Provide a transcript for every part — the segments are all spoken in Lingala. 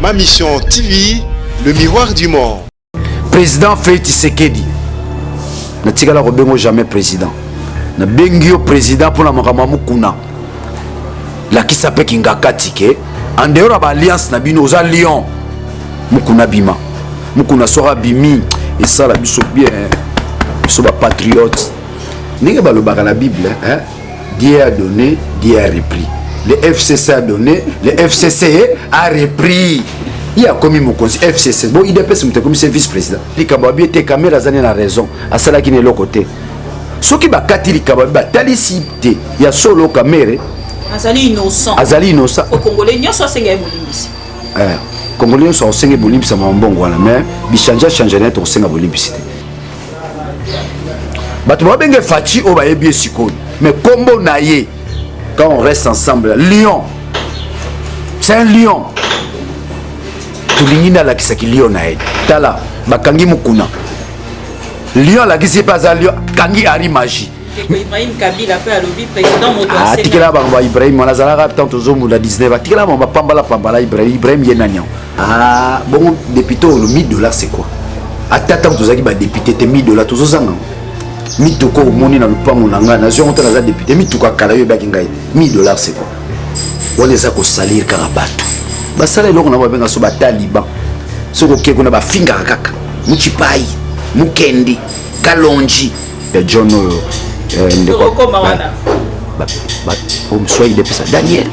Ma mission TV, le miroir du monde. Président Félix Tshisekedi. Na tigala ko bengo jamais président. Na bengio président pour la makamamu kuna. La qui s'appelle Kingaka Tike. En dehors de l'alliance na bino za Lyon. Mukuna bima. Mukuna sora bimi et ça la biso bien. Biso ba patriote. N'est pas le bar à la Bible hein. Dieu a donné, Dieu a repris. Le FCC a donné, le FCC a repris. Il y a commis mon conseil FCC. Bon, il dépêche de comme vice-président. Les Kababi étaient caméras, ils ont raison. À cela qui est l'autre côté. Ce qui va catcher les Kababi, il y a solo caméra. Azali innocent. Azali innocent. Au Congolais, nous sommes cinq bolimbis. Congolais sont cinq bolimbis, ça m'a bon voilà. Mais Bichanja change net au cinq bolimbis. Bah tu vois bien que Fati au baie bien sicone. Mais combo naïe. Quand on reste ensemble, Lyon, c'est un lion. Tout le monde a la qui Lyon naïe. Tala, bakangi mukuna. Lyon la qui c'est pas à Lyon, kangi ari magie. Ibrahim Kabila peut allobi président Moto. Ah, tikela bamba Ibrahim, on a zala tant aux hommes la 19. Tikela bamba pambala Ibrahim yenanian. Ah, bon député le $1000 c'est quoi? Attends tous aki ba député te $1000 tous aux ans. Mitoko moni na lupango nanga nation on a député mituka kala yo ba kingai $1000 c'est quoi? On les a ko salir karabatu. Ba sala eloko na ba benga so ba taliban. Soko ke kuna ba finga kaka. Muchipai, Mukendi, Kalonji, John ndeko mawana. On soit il dépêche Daniel.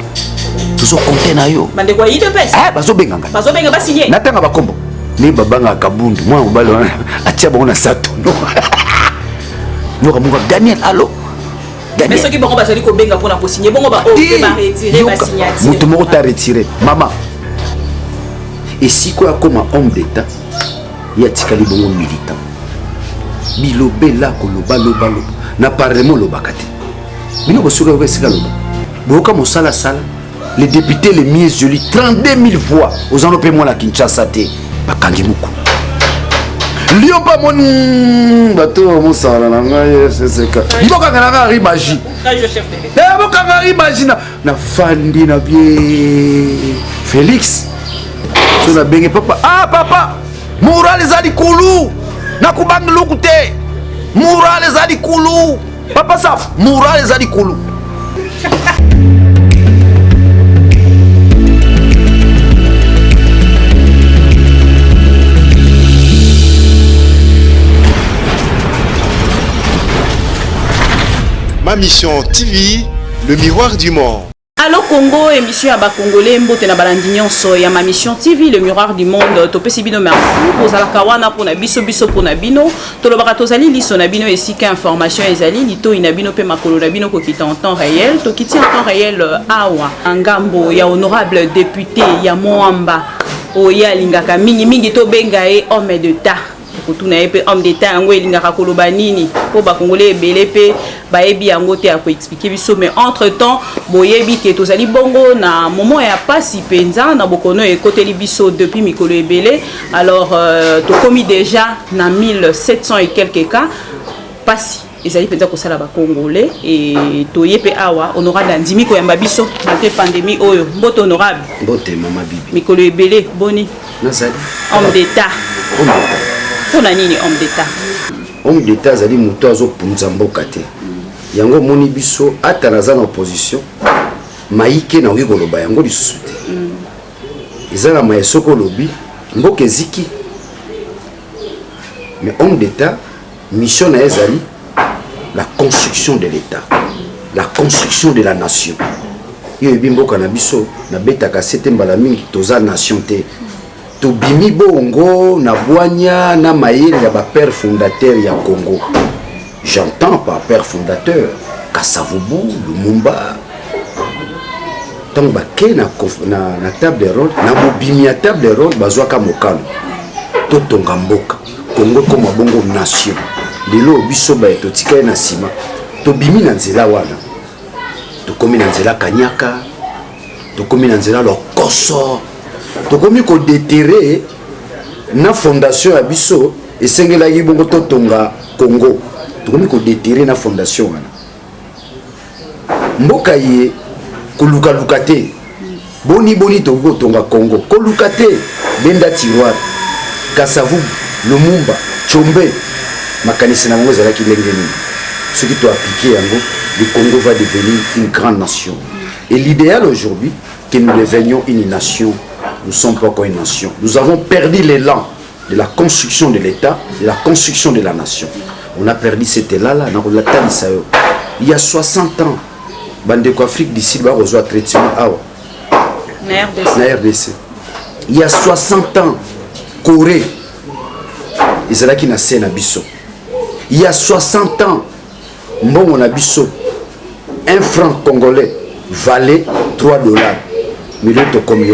Tous au container yo. Bande quoi il dépêche? Ah bazo benga ngai. Bazo benga ba signer. Natanga ba kombo. Ni babanga kabundu moi obalo atia bona sato no. No kamunga Daniel allo. Mais ceux qui vont passer ko benga pour na signer bon ba retirer ba signature. Mutu moko ta retirer. Maman. Et si quoi comme homme d'état, il y a tikali bongo militant. Bilobe la koloba loba loba. Na parlement loba kati. Bino bosura ko sika loba. Boka mosala sala. Les députés les mieux élus 32 000 voix aux enlopements la Kinshasa té. Bakangi muku. Lyon pas mon bateau mon sala na ngai c'est que. Il faut qu'on ait une magie. Je chef de l'État. Il faut qu'on ait une magie na fandi na bien Félix. So na bengi papa. Ah papa. Moura les adikulu. Na kubang lukute. Moura les adikulu. Papa saf. Moura les adikulu. Ma mission TV, le miroir du monde. Allo Congo, émission à Congolais, mbote na balandignon so ya ma mission TV, le miroir du monde. Topesi bino merci pour la kawana pour na biso pour na bino. Tolobaka tozali liso na bino esika information ezali lito inabino pe makolo na bino ko kita en temps réel. To kiti en temps réel awa ngambo ya honorable député ya Moamba oya lingaka mingi to benga e homme d'état. Kutuna epe homme d'état yango elingaka koloba nini po ba congolais ebele pe baebi yango te ako expliquer biso mais entre temps boyebi ke tozali bongo na moment ya pasi penza na bokono ekoteli biso depuis mikolo ebele alors to komi déjà na 1700 et quelques cas pasi ezali penza ko sala ba congolais et to yepe awa honorable ndimi ko yamba biso malgré pandémie oyo mboto honorable mbote mama bibi mikolo ebele boni nazali homme d'état on a nini homme d'état. Homme d'état zali muto azo punza mboka te. Yango moni biso atanaza na opposition. Maike na wiko loba yango lisusu te. Ezala maesoko lobi mboka eziki. Mais homme d'état mission na ezali la construction de l'état, la construction de la nation. Yo bimboka na biso na betaka sete mbala mingi toza nation te. Tobimi bongo na boanya na mayele ya ba père fondateur ya Congo. J'entends par père fondateur Kasavubu, Lumumba. Tant baké na table de rôle, na bobimi ya table de rôle bazwaka mokano. Totonga mboka. Congo comme bongo nation. Lelo biso ba etotika na sima. Tobimi na nzela wana. Tokomi na nzela Kanyaka. Tokomi na nzela Lokoso. Tokomi ko déterrer na fondation ya biso esengela yibongo totonga Congo. Tokomi ko déterrer na fondation wana. Mboka ye koluka lukate boni togo tonga Congo kolukate benda tiroir Kasavu Lumumba Tchombe makanisi na ngo zala ki lengeni ce qui doit appliquer yango le Congo va devenir une grande nation et l'idéal aujourd'hui que nous devenions une nation nous ne sommes pas encore une nation nous avons perdu l'élan de la construction de l'État de la construction de la nation on a perdu cet élan là dans la talisa il y a 60 ans bandeko Afrique d'ici ba reçoit traitement awa na RDC il y a 60 ans Corée ezalaki na se na biso il y a 60 ans mbongo na biso un franc congolais valait 3 dollars mais l'autre comme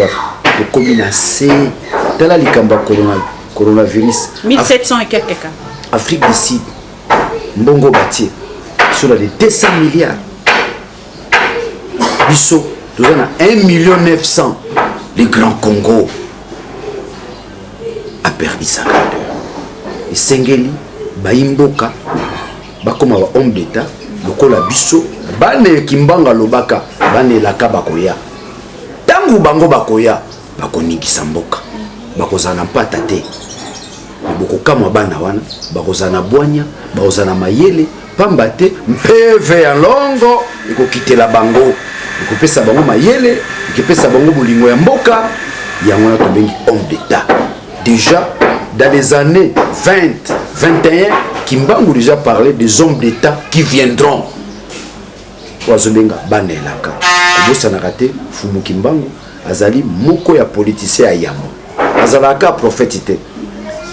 na se tala likamba coronavirus 1700 et quelques cas Afrique du Sud mbongo batier sur les 200 milliards biso nous avons 1,9 million le Grand Congo a perdu sa grandeur et Sengeli Baimboka bakoma ba homme d'état lokola biso bane kimbanga lobaka bane laka bakoya tangu bango bakoya bakoningisa mboka bakozana mpata te bokokamwa bana wana bakozana bwanya bakozana mayele pamba te mpeve ya longo ekokitela bango ekopesa bango mayele ekopesa bango bolingo ya mboka yango na tobengi homme d'état déjà dans les années 20 21 Kimbangu déjà parlé des hommes d'état qui viendront wazobenga banelaka bosa na raté fumu Kimbangu azali moko ya politicien ya yambo azalaka prophète.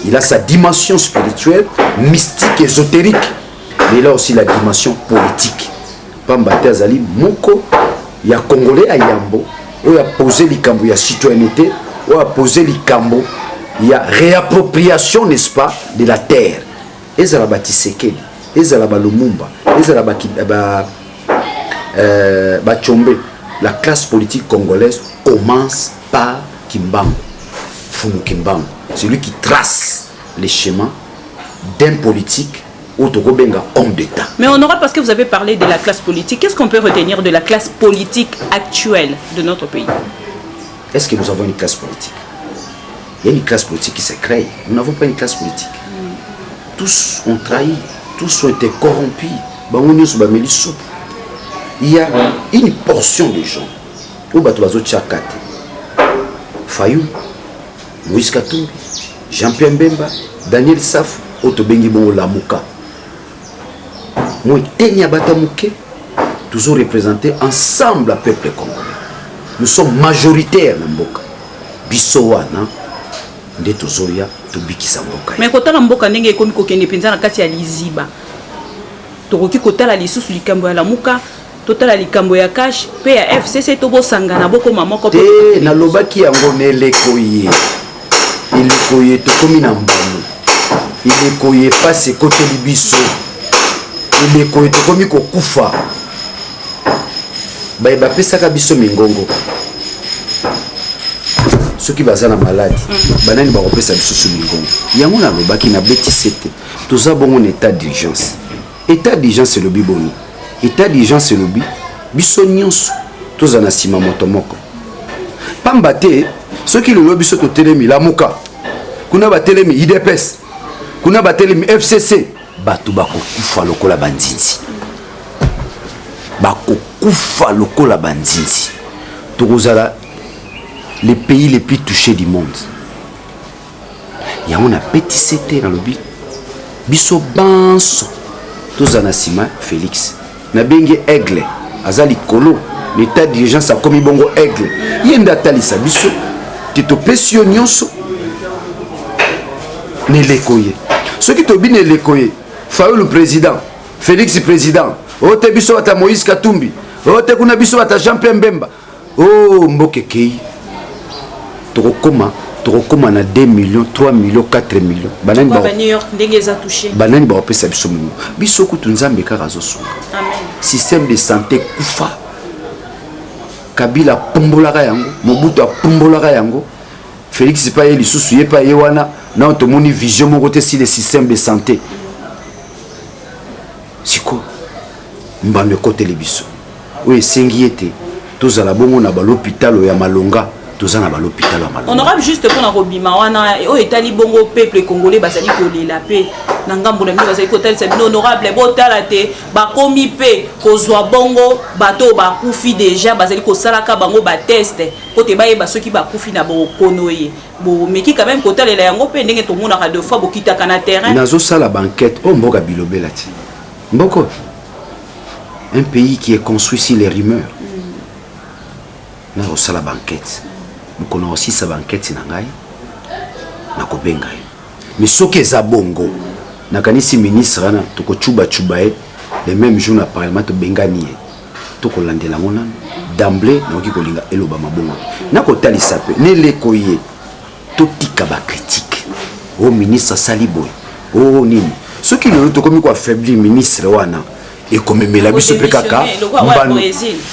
Il a sa dimension spirituelle, mystique, ésotérique, mais il a aussi la dimension politique. Pambate azali moko ya congolais à yambo, où a posé likambo ya citoyenneté, où a posé likambo ya réappropriation, n'est-ce pas, de la terre. Ezala Tshisekedi, ezala Lumumba, ezala Tchombe. La classe politique congolaise commence par Kimbangu, Fumu Kimbangu. C'est lui qui trace les schémas d'un politique ou Togobenga homme d'État. Mais honorable, parce que vous avez parlé de la classe politique, qu'est-ce qu'on peut retenir de la classe politique actuelle de notre pays? Est-ce que nous avons une classe politique? Il y a une classe politique qui s'est créée. Nous n'avons pas une classe politique. Tous ont trahi, tous ont été corrompus. Il y a une portion de gens où Batobazo Tchakate, Fayou, Moïse Katumbi, Jean-Pierre Mbemba, Daniel Saf, Otobengi Bongo Lamuka. Moi, Tenya Batamuke, toujours représentés ensemble à peuple congolais. Nous sommes majoritaires dans Mboka. Bissowana, Ndetozoya, Tobiki Mboka. Mais quand on a Mboka, Nenge Komi Kokene Penza na kati ya Liziba. Tokoki kotala lisusu likambo ya Lamuka. Total à likambo ya cash PFCC tobo sangana boko mamoko te na lobaki yango ne lekoye ilekoye to komi na mbamu ilekoye passe côté libiso ilekoye to komi ko kufa ba pesaka biso mingongo ceux qui bazana malade banani ba kopesa biso so mingongo yango na lobaki na beti sete toza bongo na état d'urgence c'est le biboni. État d'urgence c'est le bi biso nyonso tozana sima motomoko pambate ceux qui le lobi biso to telemi la muka kuna ba telemi IDPS kuna ba telemi FCC batu bakokufa lokola bandinzi bakokufa lokola bandinzi tokozala les pays les plus touchés du monde ya on a petit c'était dans le bi biso banso tozana sima Félix na bengi aigle azali kolo l'état d'urgence a commis bongo aigle yenda talisa biso tito pression nyonso ne lekoye ce qui to bine lekoye Fayoulou le président Félix président ote biso ata Moïse Katumbi ote kuna biso ata Jean-Pierre Mbemba oh mboke kei tokokoma na 2 millions 3 millions 4 millions banani ba New York ndenge za touché banani ba opesa biso mungu biso kutu nzambe kaka zosunga amen système de santé kufa Kabila pumbolaka yango Mobutu pumbolaka yango Félix pa ye lisusu ye pa ye wana na otomoni vision moko te si le système de santé siko mbambe kote le biso oye sengi ete tous à la bongo na ba l'hôpital ya Malonga, tous à ba l'hôpital ya Malonga. Honorable, juste pour na robima wana o etali bongo peuple congolais basali ko lela pe na ngambo na mino basali ko tali sabino honorable botala te ba komi pe kozwa bongo bato ba kufi déjà basali ko salaka bango ba test pote ba yeba soki ba kufi na bo konoye bo meki quand même ko talela yango pe ndenge to mona ka deux fois bo kitaka na terrain nazo sala banquette o mboka bilobela ti mboko un pays qui est construit sur les rumeurs nazo sala banquette mukona aussi sa banquette na ngai na kobenga mais soki eza bongo nakanisi ministre na to ko chuba le même jour na parlement to bengani to ko landela ngona d'emblée na ki kolinga eloba mabongo na ko talisa pe ne le koye to tika ba critique au ministre Saliboy oh nini soki le to komi ko affaiblir ministre wana et comme mela biso pe kaka mbano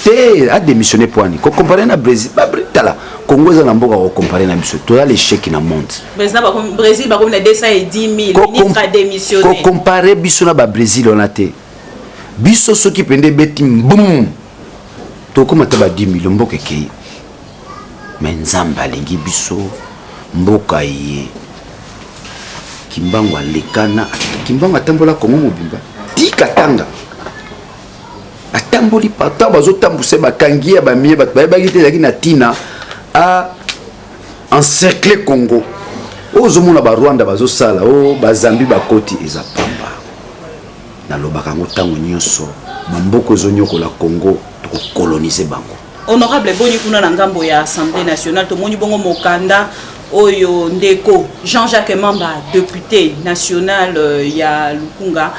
te a démissionné poani ko comparer na Brésil ba tala Congo za na mboka ko comparer na biso to l'échec na monde Brésil ba comme na 210 000 ministre a démissionné ko comparer biso na ba Brésil on a te biso soki pende beti boum to ko mata ba 10 000 mboka ke mais nzamba lingi biso mboka ye kimbango lekana kimbango atambola Congo mobimba tika tanga atamboli pata bazo tambuse bakangi ya bamie bat bayebaki te zaki na tina a encercler Congo ozomona ba Rwanda bazo sala o bazambi bakoti eza pamba na lobaka ngo tango nyonso bamboko zonyokola Congo to coloniser bango. Honorable boni kuna na ngambo ya Assemblée nationale to moni bongo mokanda oyo ndeko Jean-Jacques Mamba député national ya Lukunga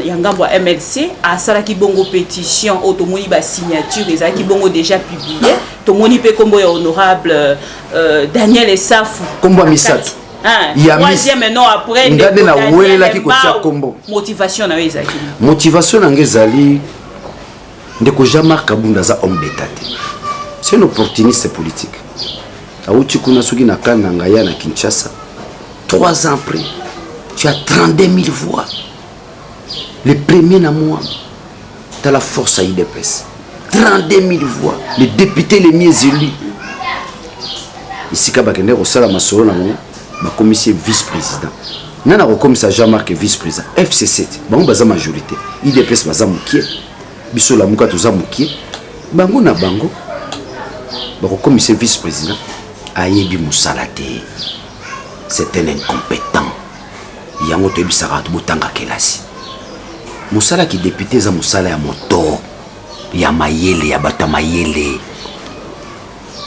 ya ngambo ya MLC asalaki bongo pétition otomoni ba signature ezaki bongo déjà publié tomoni pe kombo ya honorable Daniel Esafu kombo misato ya troisième non après ngade na welela ki kotia kombo motivation na ezaki motivation na ngezali ndeko Jean-Marc Kabunda za homme d'état c'est un opportuniste politique auti kuna soki na kana ngaya na Kinshasa 3 ans après tu as 32 000 voix. Le premier na moi, dans la force à IDPS. 32 000 voix. Les députés les mieux élus. Ici, quand on a sala masoro na mo, ba commissaire vice-président. Nana ko commissaire Jean-Marc vice-président. FC7. Bango baza majorité. IDPS baza mukie. Biso la muka toza mukie. Bango na bango. Ba ko commissaire vice-président. Ayebi musalate. C'est un incompétent. Yango to bisara to botanga kelasi. Musala qui député za musala ya moto ya mayele ya bata mayele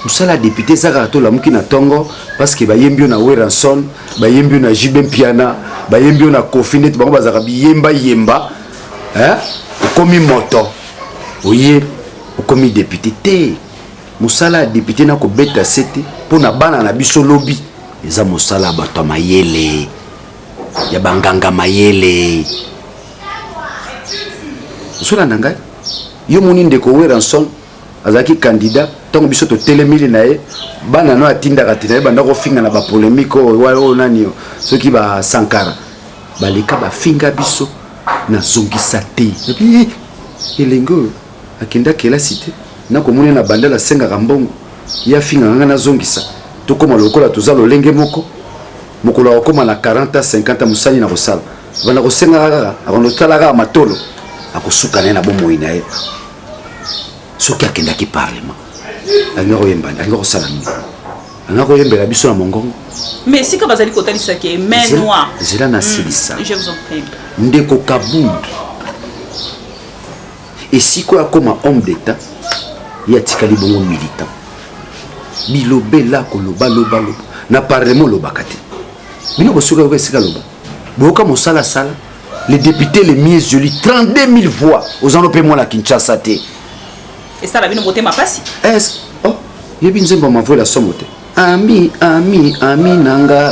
musala député za rato la muki na tongo parce que ba yembio na Weranson ba yembio na Jibem Piana ba yembio na Kofinet bango bazaka biyemba yemba komi moto oye komi député te musala député na ko beta sete pona bana na biso lobby eza musala bata mayele ya banganga mayele. Sola nanga yo moni ndeko Weranson azaki candidat tango biso to telemili nae bana no atinda katina banda ko finga na ba polémique o nani soki ba Sankara baleka ba finga biso na zongisa te epi elengo akenda kela cité na komona na banda la senga kambongo ya finga nga na zongisa to koma lokola toza lolenge moko mokolo akoma na 40 50 musani na kosala bana ko senga kaka akonotala kaka matolo akosuka na bomoyi na ye soki akendaki parlement angako yembana angako sala nini angako yembela biso na mongongo mais si ka bazali kotalisa ke main noire zela na silisa je vous en prie ndeko Kabunda et si quoi comme homme d'état ya tikali bongo militant bilobela koloba loba na parlement lobakate bino bosuka ko esika loba boka mosala sala. Les députés les mieux élus 32 000 voix aux enlopements à Kinshasa. Et ça la vie nous ma passe. Est-ce oh, il y a bien zemba m'envoie la somme. Ami nanga.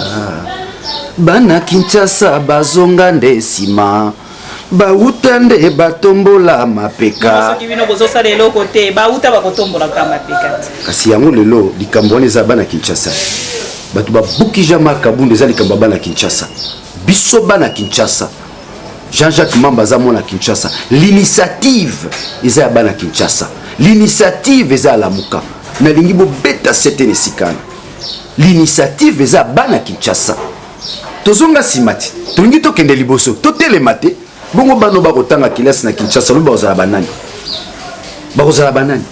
Bana Kinshasa bazonga ndesima. Ba utande batombola mapeka. Soki bino bozo sala lelo côté ba uta ba kotombola ka mapeka. Kasi yango lelo likambone za bana Kinshasa. Batu ba buki Jean-Marc Kabunda za likamba bana Kinshasa. Biso bana Kinshasa. Jean-Jacques Mamba za mona Kinshasa. L'initiative isa ya bana Kinshasa. l'initiative eza la muka na lingi bo beta setene sikana l'initiative eza bana Kinshasa tozonga simati tolingi tokende liboso totelema te bongo bano bakotanga kilasi na Kinshasa loba ozala banani bakozala banani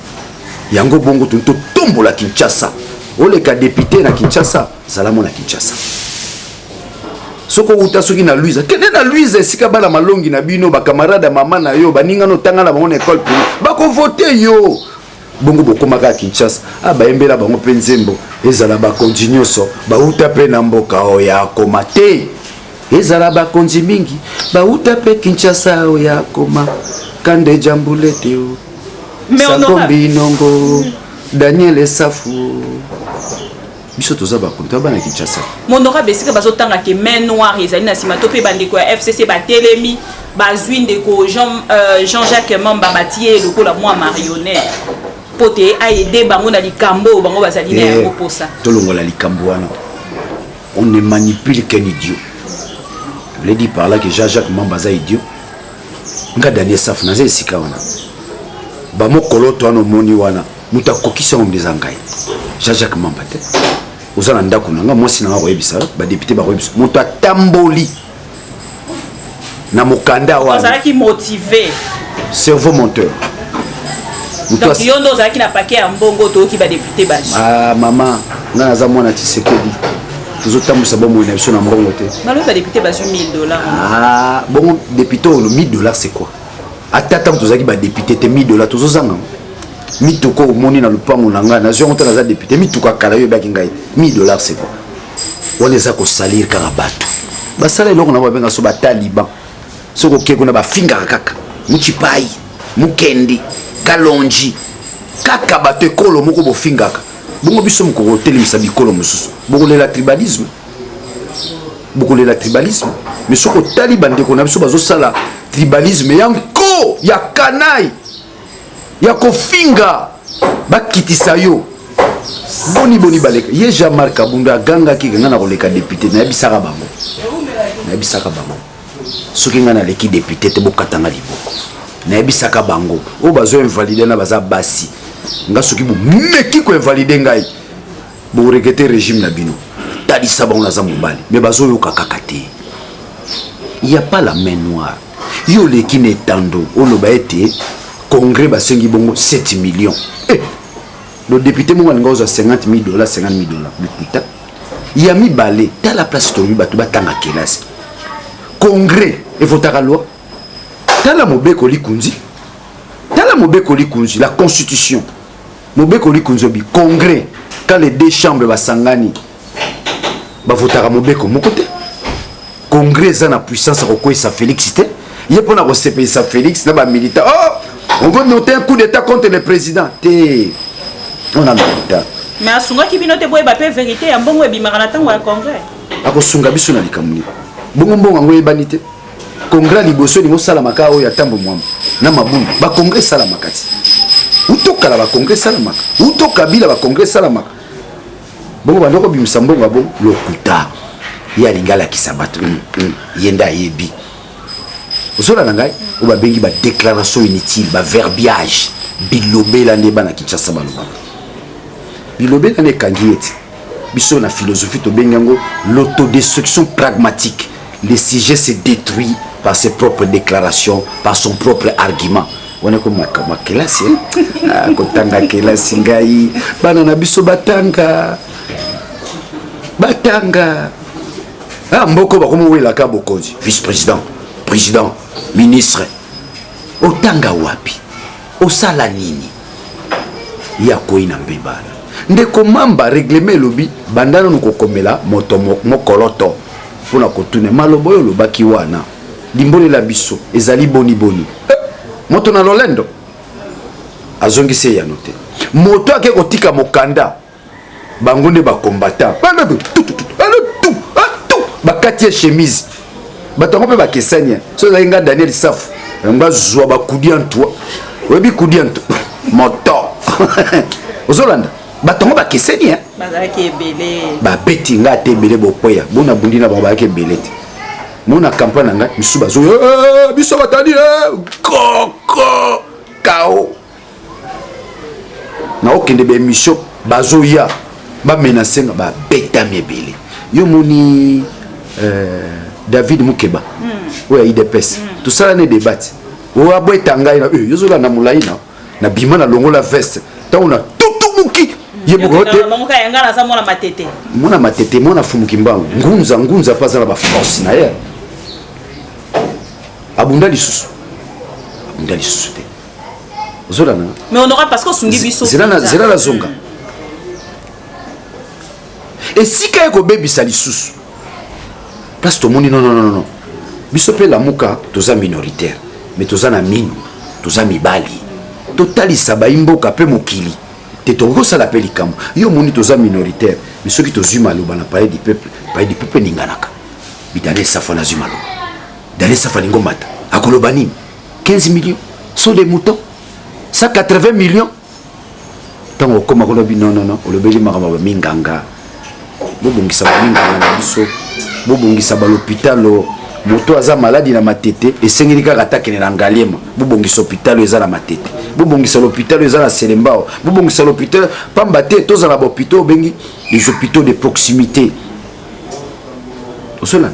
yango bongo totombola Kinshasa oleka député na Kinshasa zalamo na Kinshasa soko uta soki na Louise kende na Louise esika bana malongi na bino ba camarade mama na yo baninga no tanga na bango école primaire bako voter yo bongo bokomaka Kinshasa bayembela bango mpe nzembo ezala bakonzi nyonso bauta mpe na mboka oyo ya koma te ezala bakonzi mingi bauta mpe Kinshasa oyo ya koma kande jambulete o sakombi nongo Daniel Esafu biso toza bakonzi bana Kinshasa monora besika bazotanga ke main noire ezali na sima to pe bandeko ya FCC batelemi bazwi ndeko Jean-Jacques Mamba batie lokola mwa marionnette pote aide bango na likambo bango bazali na yango posa tolongola likambo wana on ne manipule qu'un idiot je l'ai dit par là que Jean-Jacques Mamba za idiot nga Daniel Saf na esika wana ba mokoloto wana moni wana muta kokisa on des engai Jean-Jacques Mamba te ozana ndako nanga mwasi nanga koyebisa ba député ba koyebisa muto atamboli na mokanda wana ozala ki motivé cerveau monteur donc yondo ozala ki na paquet ya mbongo to ki ba député ba mama nga naza mwana Tshisekedi tozotambwisa bomoi na biso na mbongo te malo ba député ba $1,000 bon député le $1,000 c'est quoi atata tozaki ba député te $1,000 tozozanga mitoko omoni na lupango na nga na zongo naza député mituka kala yo baki ngai $1,000 c'est quoi on eza ko salir kaka bato basala eloko na babenga so bataliban soko keko na bafingaka kaka muchipai mukendi kalonji kaka bato ekolo moko bofingaka bongo biso mokoko otelemisa bikolo mosusu bokolela tribalisme mais soko otali bandeko na biso bazosala tribalisme yanko ya kanai ya kofinga bakitisa yo boni baleka ye Jean-Marc Kabunda agangaki nga na koleka député nayebisaka bango soki nga naleki député te bokatanga liboko nayebisaka bango oyo bazo-invalide na baza basi nga soki bomeki ko-invalide ngai boregete régime na bino talisa bango naza mobali me bazoyoka kaka te y a pas la main noire yo leki na etando oloba ete congrès basengi bongo 7 millions le député mongo alinga ozwa $50,000 bikuta ya mibale ta la place tobi bato batanga kelasi congrès evotaka loi tala mobeko likunzi la constitution mobeko likunzi bi congrès quand les deux chambres basangani bavotaka mobeko moko te congrès za na puissance akokwesa Félix te ye pona kosepelisa Félix na bamilitaire on veut noter un coup d'état contre le président te on a militaire mais asungaki bino te boye bape vérité ya mbongo ebimaka na ntango ya congrès akosunga biso na likambo bongo mbongo yango eyebani te congrès liboso elingi osalamaka oyo ya ntambo mwamba na mabundu bacongrès esalamaka ti utokala bacongrès esalamaka utokabila bacongrès esalamaka bongo bandoko bimisa mbongo ya bongo lokuta ye alingi alakisa bato ye nde ayebi ozolanda ngai oyo babengi badéclaration inutile baverbiage bilobela nde bana Kinshasa balobaka bilobela nde ekangi ete biso na philosophie tobengi yango l'autodestruction pragmatique. Le sujet se détruit par ses propres déclarations, par son propre argument. On est comme ma classe, kotanga kelasi ngai bana na biso batanga mboko bakomo wela ka bokonzi vice-président, président, ministre otanga wapi osala nini ya koina mbebana ndeko mamba règlement lobi bandana nukokomela moto mokoloto pona kotune malobo yo lobaki wana limbole la biso ezali boni moto na lolendo azongise ya note moto ake kotika mokanda bango nde ba combattant bakati chemise batango pe bakesania so nga Daniel Safu nga zwa bakudi antwa webi kudi antwa moto ozolanda batango bakesenia bazaki ebele babeti nga te ebele bokoya bona bundi na bango bayaki ebele te mona campagne na nga misu bazo biso batandi koko kao na okende ba émission bazoya ba menacer ba beta mebele yo moni David Mukeba oya IDPS tout ça ne débat o abweta ngai na yo zola na mulai na bima na longola veste tauna tutu muki yebugote mamuka yanga na samona matete mona fumuki mbangu ngunza pas na ba force na ye abunda lisusu te zola na mais on aura parce que sungi biso zela la zonga et si kay ko bebisa lisusu parce que moni non biso pe la muka toza minoritaire mais toza na minu toza mibali totalisa baimboka pe mokili te tokosala pe likambo yo moni toza minoritaire mais soki tozwi maloba na palais du peuple ninganaka bidale safa na zwi maloba dale safa lingombata akoloba nini 15 millions sont des moutons 180 millions tango okoma kolobi non olobeli makambo minganga bobongisa minganga na biso bobongisa l'hôpital moto aza maladi na matete esengeli kaka atakene na ngaliema bobongisa hôpital eza na matete bobongisa l'hôpital eza na Selembao bobongisa l'hôpital pamba te tozala ba hôpital bengi les hôpitaux de proximité osola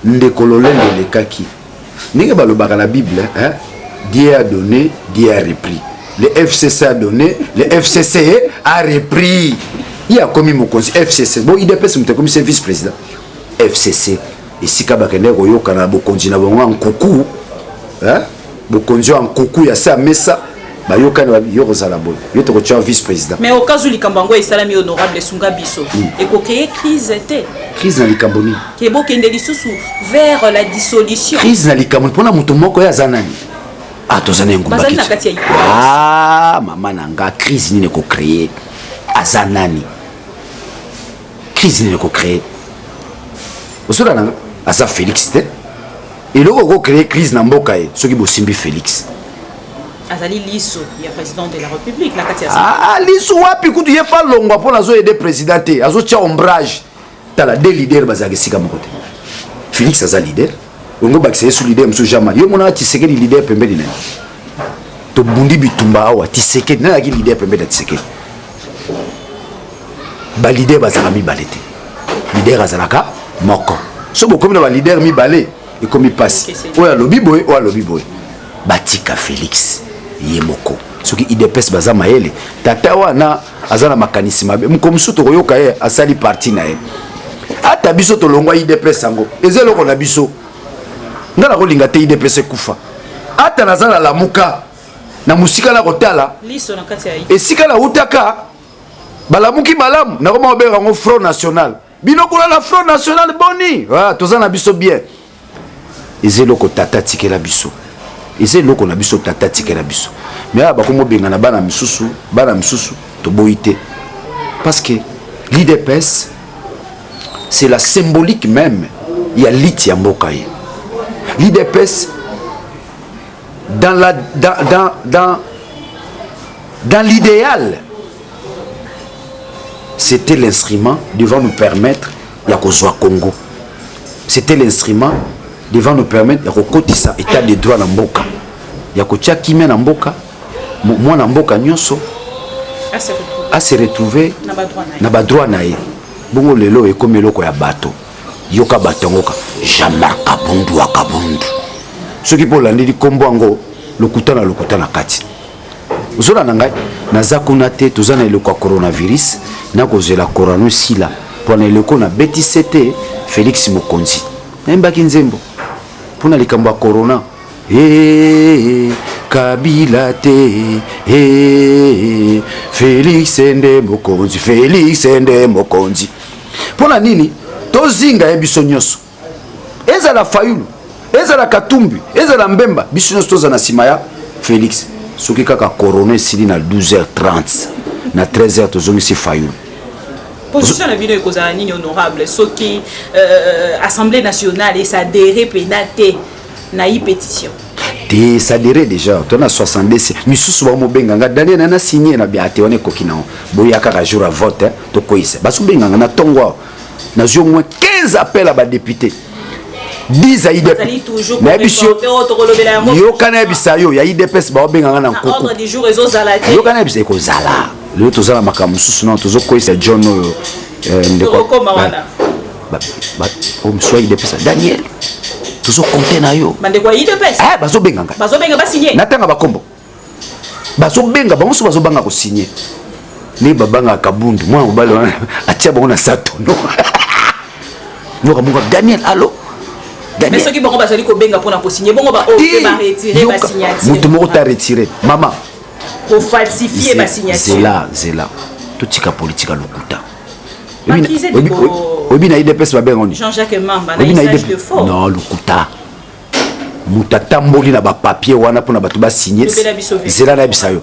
ndeko lolende lekaki ndenge balobaka la Bible Dieu a donné Dieu a repris le FCC a donné le FCC a repris il y a commis mon conseil FCC bon il dépêche mon comme vice-président FCC esika bakende koyoka na bokonzi na bango en kuku bokonzi en kuku ya sa mesa bayoka na yo kozala bon yo to kocha vice-président mais au cas où likambango esalami honorable Sunga biso et ko créer crise na likamboni ke bokende lisusu vers la dissolution crise na likamboni pona mutu moko ya zanani tozana ngubaki mama nanga crise nini ko créer azanani crise nini ko créer osola nanga asa Félix te eloko ko créer crise na mboka ye soki bosimbi Félix azali liso ya président de la République la kati liso wapi kutu ye fa longwa pona zo aider président te azo tia ombrage tala des leaders bazaki sika moko te Félix aza leader ongo bakise sous leader mso jama yo mona Tshisekedi leader pembeni na to bundi bitumba awa Tshisekedi na ki leader pembeni na Tshisekedi ba leader bazaka mibalete leader azalaka moko so bokomi na ba leader mibale ekomi pasi oya lobi boy batika Félix ye moko soki IDPS baza mayele tata wana azana makanisi mabe mkomsu to koyoka ye asali parti na ye ata biso to longwa IDPS sango ezeloko na biso ngala kolinga te IDPS kufa ata nazala lamuka na musika na kotala liso na kati ya esika na utaka balamuki malamu na koma obera ngo Front National bino kula na Front National boni tozana biso bien ezeloko tata tikela biso ezeloko na biso tata tikela biso mais bakomo benga na bana misusu to boité parce que l'IDPS c'est la symbolique même ya lit ya mboka ye l'IDPS dans l'idéal c'était l'instrument devant nous permettre ya kozwa Congo c'était l'instrument devant nous permettre ya kokotisa état de droit na mboka ya kotia kimia na mboka mwana mboka nyonso a se retrouver na ba droit na ye bongo lelo ekomi eloko ya bato yoka batongoka Jean-Marc Kabundu soki po landeli kombo yango lokuta na kati zola na ngai naza kuna te toza na eloko ya coronavirus na kozela corona sila pona eloko na betise te Félix Mokonzi nayembaki nzembo mpona likambo ya corona Kabila te Félix nde Mokonzi mpona nini tozinga ye biso nyonso ezala Fayulu ezala Katumbi ezala Mbemba biso nyonso toza na nsima ya Félix soki kaka corona esili na 12h30 na 13h tozongisi Fayulu position na bino ekozala nini honorable soki Assemblée nationale esadere penate na i pétition te sadere déjà tona 62 misusu ba mo benganga daniel na signé na biate on ekoki na boya kaka jour à vote to koisa basu benganga na tongo na jo moins 15 appels à ba député 10 IDPS mais biso yo kana bisayo ya IDPS ba benganga na nkoko ordre du jour ezozala te yo kana bisayo ko zala le tozala makamususu na tozo koisa John ndeko soit il dépêche Daniel tozo compter na yo bande quoi il dépêche bazo benga ba signer natanga bakombo bazo benga bango so bazo banga ko signer ni babanga kabundu moi obale atia bango na satono no kamunga Daniel allo mais ceux qui vont passer ko benga pour na ko signer bongo ba retirer ba signature mutu moko ta retirer maman pour falsifier ba signature c'est là tout tika politique à lokuta obi na IDPS ba benga ni Jean-Jacques Mamba na usage de faux non lokuta mutatamboli na ba papier wana pour na batu ba signer c'est là na bisayo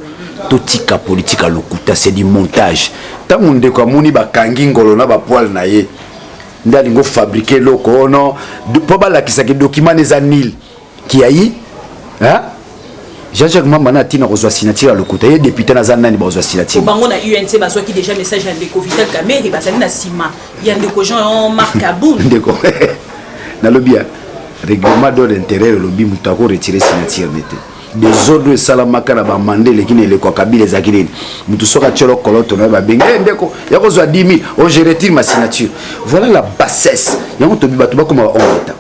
tout tika politique à lokuta c'est du montage tango ndeko amoni ba kangi ngolo na ba poil na ye ndalingo fabriquer loko no po balakisa ke document les anil qui ayi hein Jean-Jacques Mamba na tina kozwa signature lokuta ye député na zanani bazwa signature bango na UNC bazwa ki déjà message ya ndeko Vital Kamerhe bazali na sima ya ndeko Jean-Marc Kabund ndeko na lobia règlement d'ordre intérieur lobi mutako retirer signature nete des ordres salamaka na ba mandele kine le kwa kabile za kileni mutu soka cholo koloto na ba benga ndeko ya kozwa 10 000 on je retire ma signature voilà la bassesse yango to bibatu ba comme homme d'état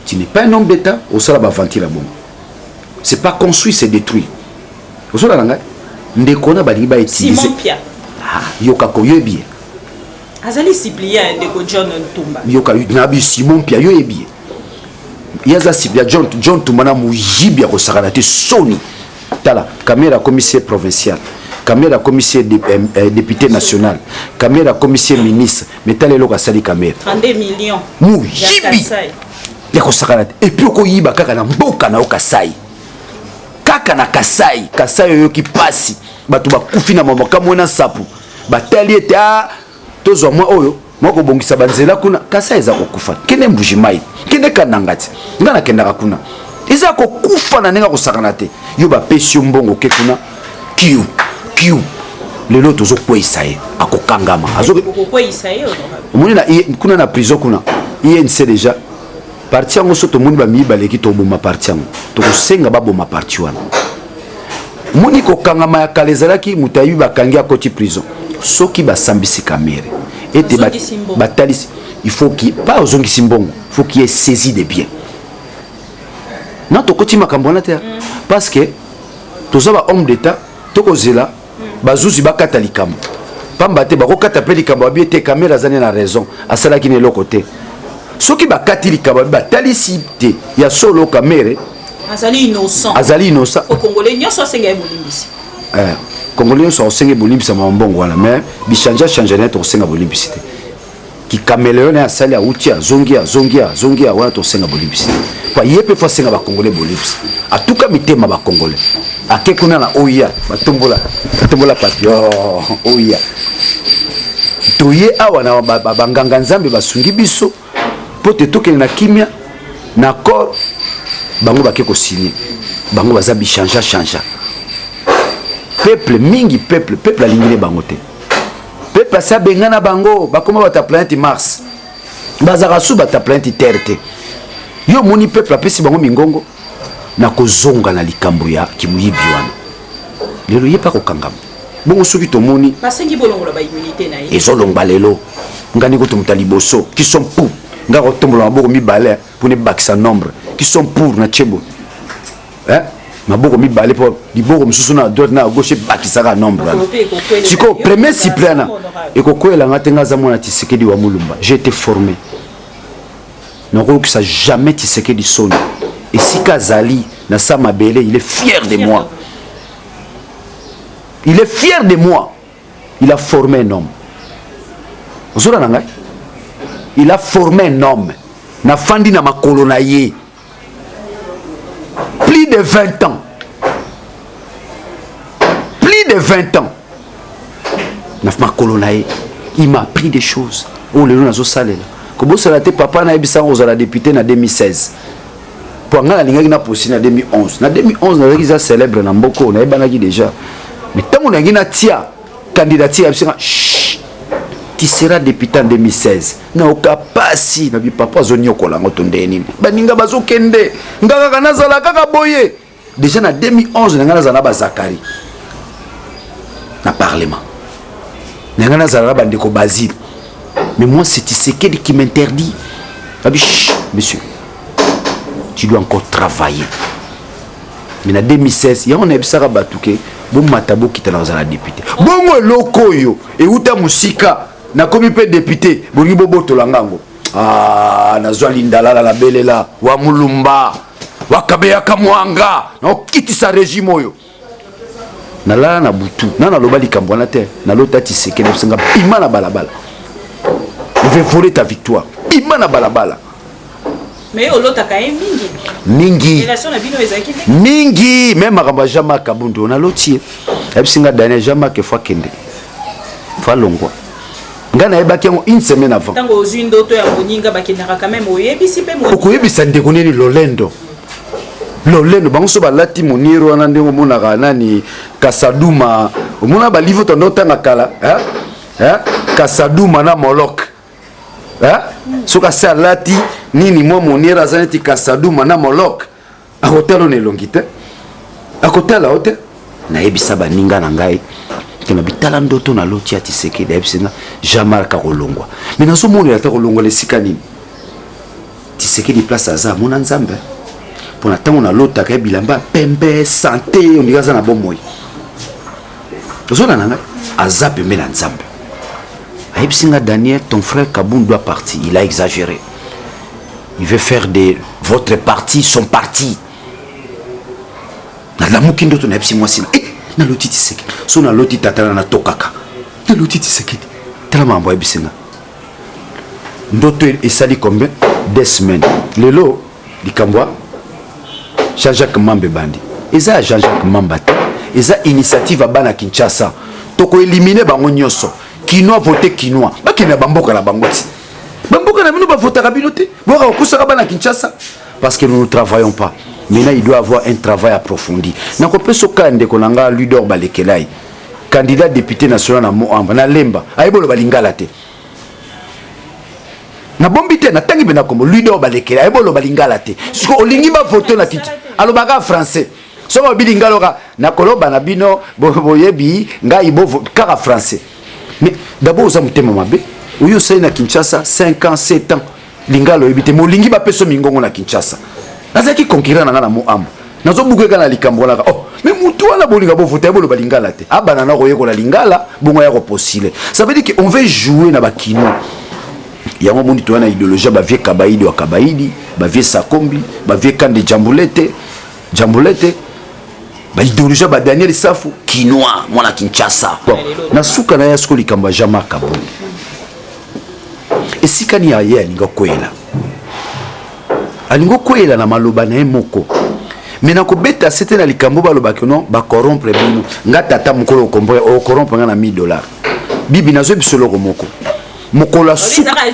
tu n'es pas un homme d'état au sala ba ventile bon c'est pas construit c'est détruit au sala nanga ndeko na ba liba utiliser Simon Pia yoka ko yebi azali suppliant ndeko John Ntumba yoka na bi Simon Pia yo yebi yaza sibia John Tumana mujibi ya kosakana te soni tala caméra commissaire provincial caméra commissaire député national caméra commissaire ministre metale loka sali caméra 32 millions mujibi ya kosakana te et puis ko yiba kaka na mboka na okasai kaka na kasai yo ki pasi batu bakufi na mamoka mona sapu batali ete tozwa mwa oyo moko bongisa banzela kuna kasa eza kokufa kene mbujimai kene kanangati ngana kendaka kuna eza kokufa na nenga kosakana te yo bapesi mbongo ke kuna kiu lelo tozo kwesa ye akokangama azo kwesa ye omoni na kuna na prison kuna INC déjà parti yango so tomoni ba mibaleki toboma parti yango tokosenga baboma parti wana moni kokangama ya kalezalaki mutayi bakangi akoti prison soki basambisi kamere et batalis il faut qu'il pas aux ongisi mbongo faut qu'il ait saisi des biens na to koti makambo na terre parce que tous ba homme d'état to kozela bazuzi bakata likambo pamba te bako kata pe likambo abi te caméra zane na raison asala ki ne lo côté soki bakati likambo batalisi te ya solo caméra azali innocent au congolais nyoso senga ebolimbisi Congolais sont senge bolimbisa mambongo wana mais bichanja chanja net osenga bolimbisi te ki caméléon ya sali auti zongia wana to senga bolimbisi pa yepe fo senga ba congolais bolimbisi atuka mitema ba congolais akekuna na oya batombola papio oya toye awa na banganga nzambe basungi biso pote tokene na kimia na corps bango bakeko signer bango baza bichanja peuple mingi peuple alingile bango te peuple sa bengana bango bakoma bata planète Mars bazaka su bata planète Terre te yo moni peuple apesi bango mingongo na kozonga na likambo ya kimuyibi wana lelo yepa kokangama bongo soki tomoni basengi bolongola ba immunité na ye ezolongba lelo ngani ko tumuta liboso qui sont pour nga ko tombola maboko mibale pour ne bakisa nombre qui sont pour na chebo maboko mibale po liboko misusu na droite na gauche bakisaka nombre siko premier cypriana ekokwela ngate ngaza mwana Tshisekedi wa Mulumba j'ai été formé non que ça jamais Tshisekedi sonne et si Kazali na sama belé il est fier de moi il a formé un homme ozora nanga il a formé un homme na fandi na makolo na ye plus de 20 ans na colonaï il m'a appris des choses oh le nazo salela ko bo sala te papa na ebisa ozala député na 2016 pour ngala lingaki na posi na 2011 na 2011 na kiza célèbre na mboko na ebanaki déjà mais tango na ngina tia candidature abisa tu seras député en 2016 na okapasi na bi papa zonyokola ngoto ndeni baninga bazokende ngaka kana zala kaka boye déjà na 2011 na ngana zana ba Zakari na parlement. Nangana zala bandeko Basile. Mais moi c'est Tshisekedi qui m'interdit. Monsieur, tu dois encore travailler. Mais en 2016, il y a un ebisara batuke, bon matabo qui t'a la député. Bon lokoyo et uta musika na komi pe député, bon bobo tolangango. Ah, nazwa lindala la belela wa mulumba. Wa kabeya kamwanga. Na kiti sa régime oyo. Na la na butu, na loba likambo na te, na lota Tshisekedi senga pima na balabala. On veut voler ta victoire. Pima na balabala. Mais l'autre a mingi mingi même à Jama Kabundo on a l'autre Epsinga Daniel Jama que fois kende fa longwa ngana ebaki une semaine avant tango ozindo to ya moninga bakendaka quand même oyebisi pe mo okuyebisa ndeko nini lolendo bango so balati moniro wana ndenge monaka nani Kasaduma omona ba livre tondo tanga kala Kasaduma na Molok soka salati nini mo monira azaneti Kasaduma na Molok a hotelo ne longite a hotela hotel na yebisa baninga na ngai kema bitala ndoto na loti ya Tshisekedi yebisina Jamar ka kolongwa mais nazo monela ta kolongwa le sikani Tshisekedi place aza mona nzambe pona tango na lota ka bilamba pembe santé ondigaza na bomoi zona nanga aza pembe na nzambe. Aïbsinga Daniel, ton frère Kaboun doit partir. Il a exagéré. Il veut faire de votre parti son parti. Na la mukindo to na epsi moi sina. Na loti Tshisekedi. So na loti tatana na tokaka. Na loti Tshisekedi. Tala mambo Aïbsinga. Ndoto esali combien? 2 semaines. Lelo likambwa Jean-Jacques Mambe bandi. Eza Jean-Jacques Mambate. Eza initiative à bana Kinshasa. Toko éliminer bango nyoso. Kinois voté Kinois. Bakina bamboka la bangoti. Bamboka na bino ba voter kabinote. Boka okusaka bana Kinshasa parce que nous ne travaillons pas. Maintenant il doit avoir un travail approfondi. Na ko peso kande ko nanga leader balekelai. Candidat député national na Moamba na Lemba. Ayebolo balingala te. Na bombite na tangi bena kombo leader balekelai ayebolo balingala te. Siko olingi ba voter na kiti. Alo baga français. Soko bilingaloka na koloba na bino boyebi ngai bo kaka français. Mais d'abord aux amutema mabe uyo sai na Kinshasa 5 ans 7 ans lingalo ebite molingi ba peso mingongo na Kinshasa nazaki conquérir na ngana mo amba nazo bukeka na likambo laka oh mais mutu wana bolinga bo voter bolo balingala te abana na koyeko la lingala bongo ya ko possible ça veut dire que on veut jouer na bakino yango mundi to na idéologie ba vie kabaidi wa kabaidi ba vie sakombi ba vie kande jambulete ba idéologie ba Daniel Safu Kinois mwana Kinshasa bon na suka na yasko likamba Jamar Kaboun esikani ya ye alinga koyela na maloba na moko mais na ko beta c'était na likambo baloba que non ba corrompre bino nga tata mukolo o corrompre nga na $1000 bibi nazo bisolo ko moko la suka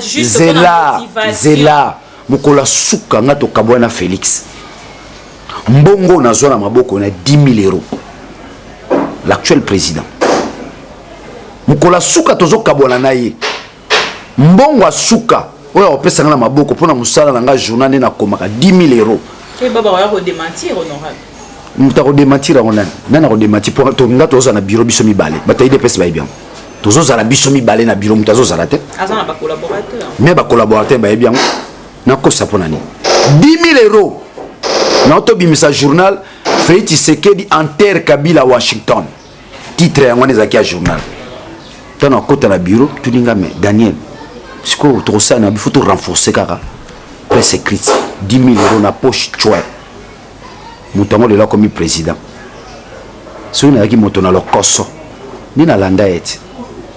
zela moko la suka nga to kabwana Félix mbongo na zona maboko na 10 000 €. L'actuel président mukola suka tozo kabona na ye mbongo asuka oyo opesa na maboko pona musala na nga journal na komaka 10 000 €. Et baba ya ko démentir honorable. Muta ko démentir on nana ko démentir pour to nga toza na bureau biso mibale bataille de pesa ba bien tozo za na biso mibale na bureau mutazo za la tête azana ba collaborateur mais ba collaborateur ba bien na ko sapona ni 10 000 €. Notre bimisa journal Félix Tshisekedi enterre Kabila Washington. Titre yango nezaki ya journal. Tana kota na bureau tulinga mais Daniel. Siko to ça na il faut renforcer kaka. Presse écrite 10 000 € na poche choué. Mutango le la comme président. So na yaki moto na lokoso. Ni na landa eti.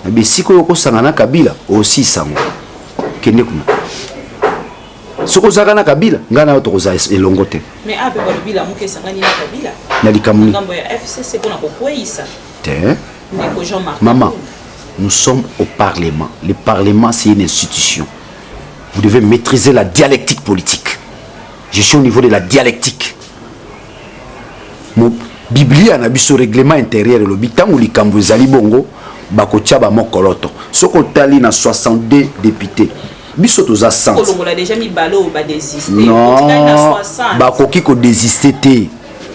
Na bisiko yoko sangana Kabila aussi sango. Kende kuna. Soko zaka na Kabila ngana to koza elongo te mais ape ba lobila muke sangani na Kabila na likamuni ngambo ya FCC pona ko kweyisa te ndeko Jean-Marc maman nous sommes au parlement. Le parlement c'est une institution. Vous devez maîtriser la dialectique politique. Je suis au niveau de la dialectique. Mon Biblia na biso règlement intérieur le bitangu likambo ezali bongo bako tchaba mokoloto soko tali na 62 députés biso toza 100 kolongola déjà mi balo ba désister non bakoki ko désister te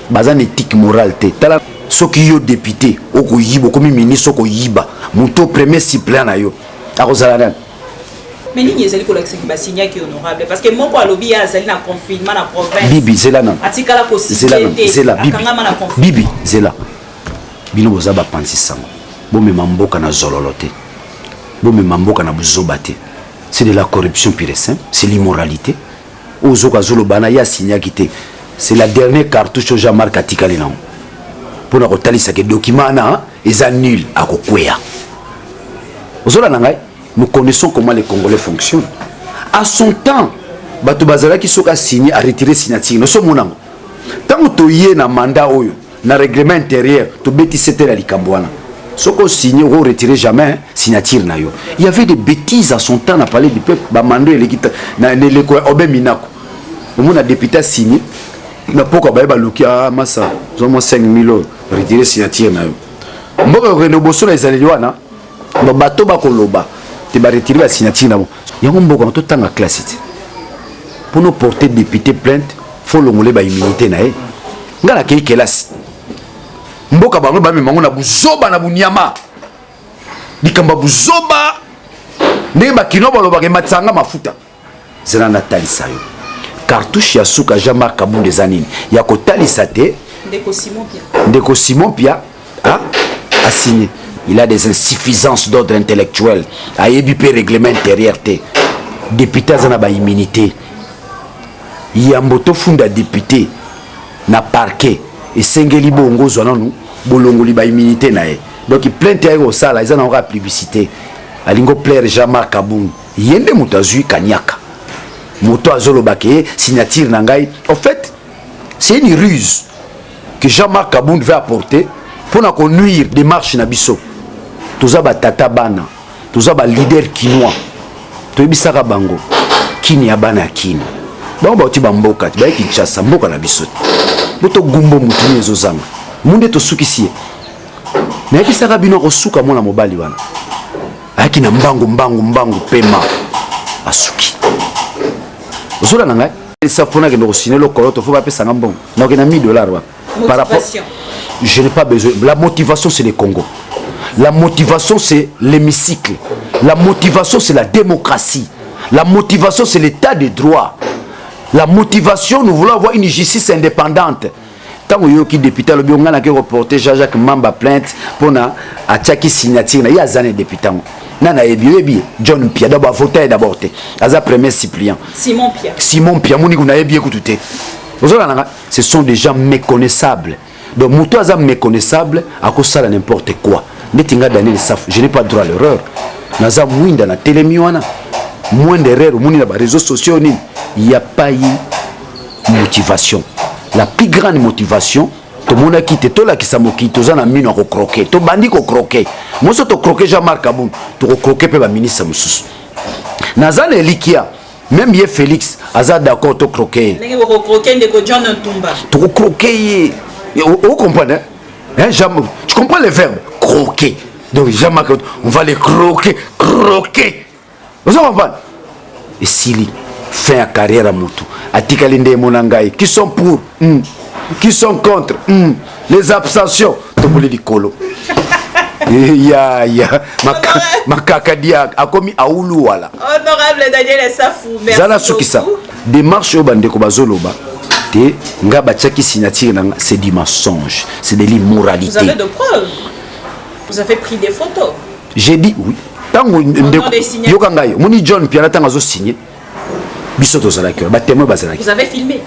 bazan éthique morale te tala soki yo député okoyiba comme ministre okoyiba moto premier suppléant na yo akozala nani. Mais ligne ezali ko lakisa ba signa qui honorable parce que moko alobi azali na confinement na province. Bibi zela nan. Atikala ko zela bibi. Bibi zela. Bino boza ba pansi sango. Bo me mamboka na zololote. Bo me mamboka na buzobate. C'est de la corruption pure et simple, c'est l'immoralité. Ozoka zolo bana ya signa kité. C'est la dernière cartouche Jean-Marc Atikali na. Pour na kotalisa ke document na eza nul akokwea. Ozola nangai. Nous connaissons comment les Congolais fonctionnent. À son temps, Bato Bazala qui a signé a retiré signature. Nous sommes mon tant que tu y es dans mandat oyo, dans règlement intérieur, tu bêtis c'était la Likambouana. Ce qu'on signe ou retiré jamais signature na yo. Il y avait des bêtises à son temps dans parler du peuple. Bamando et l'équipe na l'école Obé Minako. Mon a député signé. Na poko ba luki ah massa. Nous avons 5 000 € retiré signature na yo. Mboka renoboso na ezaliwana. Ba bato ba koloba. Tu vas retirer la signature. Il y a un peu de temps à classe. Pour nous porter député plainte, il faut l'honorer par l'immunité. Il y a une classe. Mboka bango ba memango na buzoba na bunyama. Dikamba buzoba. Ndeba kinoba loba ke matsanga mafuta. Zena na talisa yo. Cartouche ya suka Jean-Marc Kabund des anines. Ya ko talisa te. Ndeko Simon Pia a signé. Il a des insuffisances d'ordre intellectuel. A ébipé règlement intérieur. Député a ba immunité. Yamboto funda député na parquet. Et Sengeli Bongo Zonanu, Bolongoli ba immunité na e. Donc il plainte au sala, ils en aura publicité. Alingo plaire Jean-Marc Kabund. Yende mutazui Kanyaka. Moto azolo bake, signature nangai. En fait, c'est une ruse que Jean-Marc Kabund veut apporter pour nous nuire des marches na biso. Toza ba tata bana, toza ba leader kinois. Toyebisaka bango. Kini ya bana kini. Bango ba uti bamboka, ba Kinshasa mboka na biso. Boto gumbo mutuni ezozanga. Munde to sukisiye. Na yebisaka bino ko suka mona mobali wana. Aki na mbangu pema. Asuki. Ozola nanga, ça fona que nous signer le coloto faut pas payer 100 bon. Donc il a $1000 wa. Par rapport je n'ai pas besoin. La motivation c'est le Congo. La motivation c'est l'hémicycle. La motivation c'est la démocratie. La motivation c'est l'état de droit. La motivation, nous voulons avoir une justice indépendante. Tant que qui député le biongana qui reporter Jean-Jacques Mamba plainte pour na attaquer signature il y a des députés. Nana ebi John Pia d'abord voter d'abord te. Aza premier suppléant. Simon Pia moni kuna ebi écouté. Ce sont des gens méconnaissables. Donc muto aza méconnaissable à cause ça n'importe quoi. Netinga Daniel Saf, je n'ai pas droit à l'erreur. Naza mwinda na telemiwana. Moins d'erreur au monde réseaux sociaux il n'y a pas eu motivation. La plus grande motivation tout le monde a quitté tout là qui s'amoki tout ça na mine ko croquer to bandi ko croquer moi so to croquer Jean-Marc Kabund to croquer pe ba ministre mususu nazana elikia même ye Félix aza d'accord to croquer ndenge ko croquer ndeko John Ntumba to croquer vous comprenez hein tu comprends le verbe croquer donc Jean-Marc on va les croquer vous comprenez et Sili fin à carrière à Moutou atikali nde monangai qui sont pour qui sont contre les abstentions to di kolo ya makakadia akomi aulu wala honorable Daniel Safou merci zala sukisa démarche au bande ko bazoloba te nga batiaki signature nanga c'est du mensonge c'est de l'immoralité. Vous avez de preuves, vous avez pris des photos. J'ai dit oui tango ndeko yokangayo moni John Pierre tanga zo signer bisoto zalaki ba témoin bazalaki. Vous avez filmé.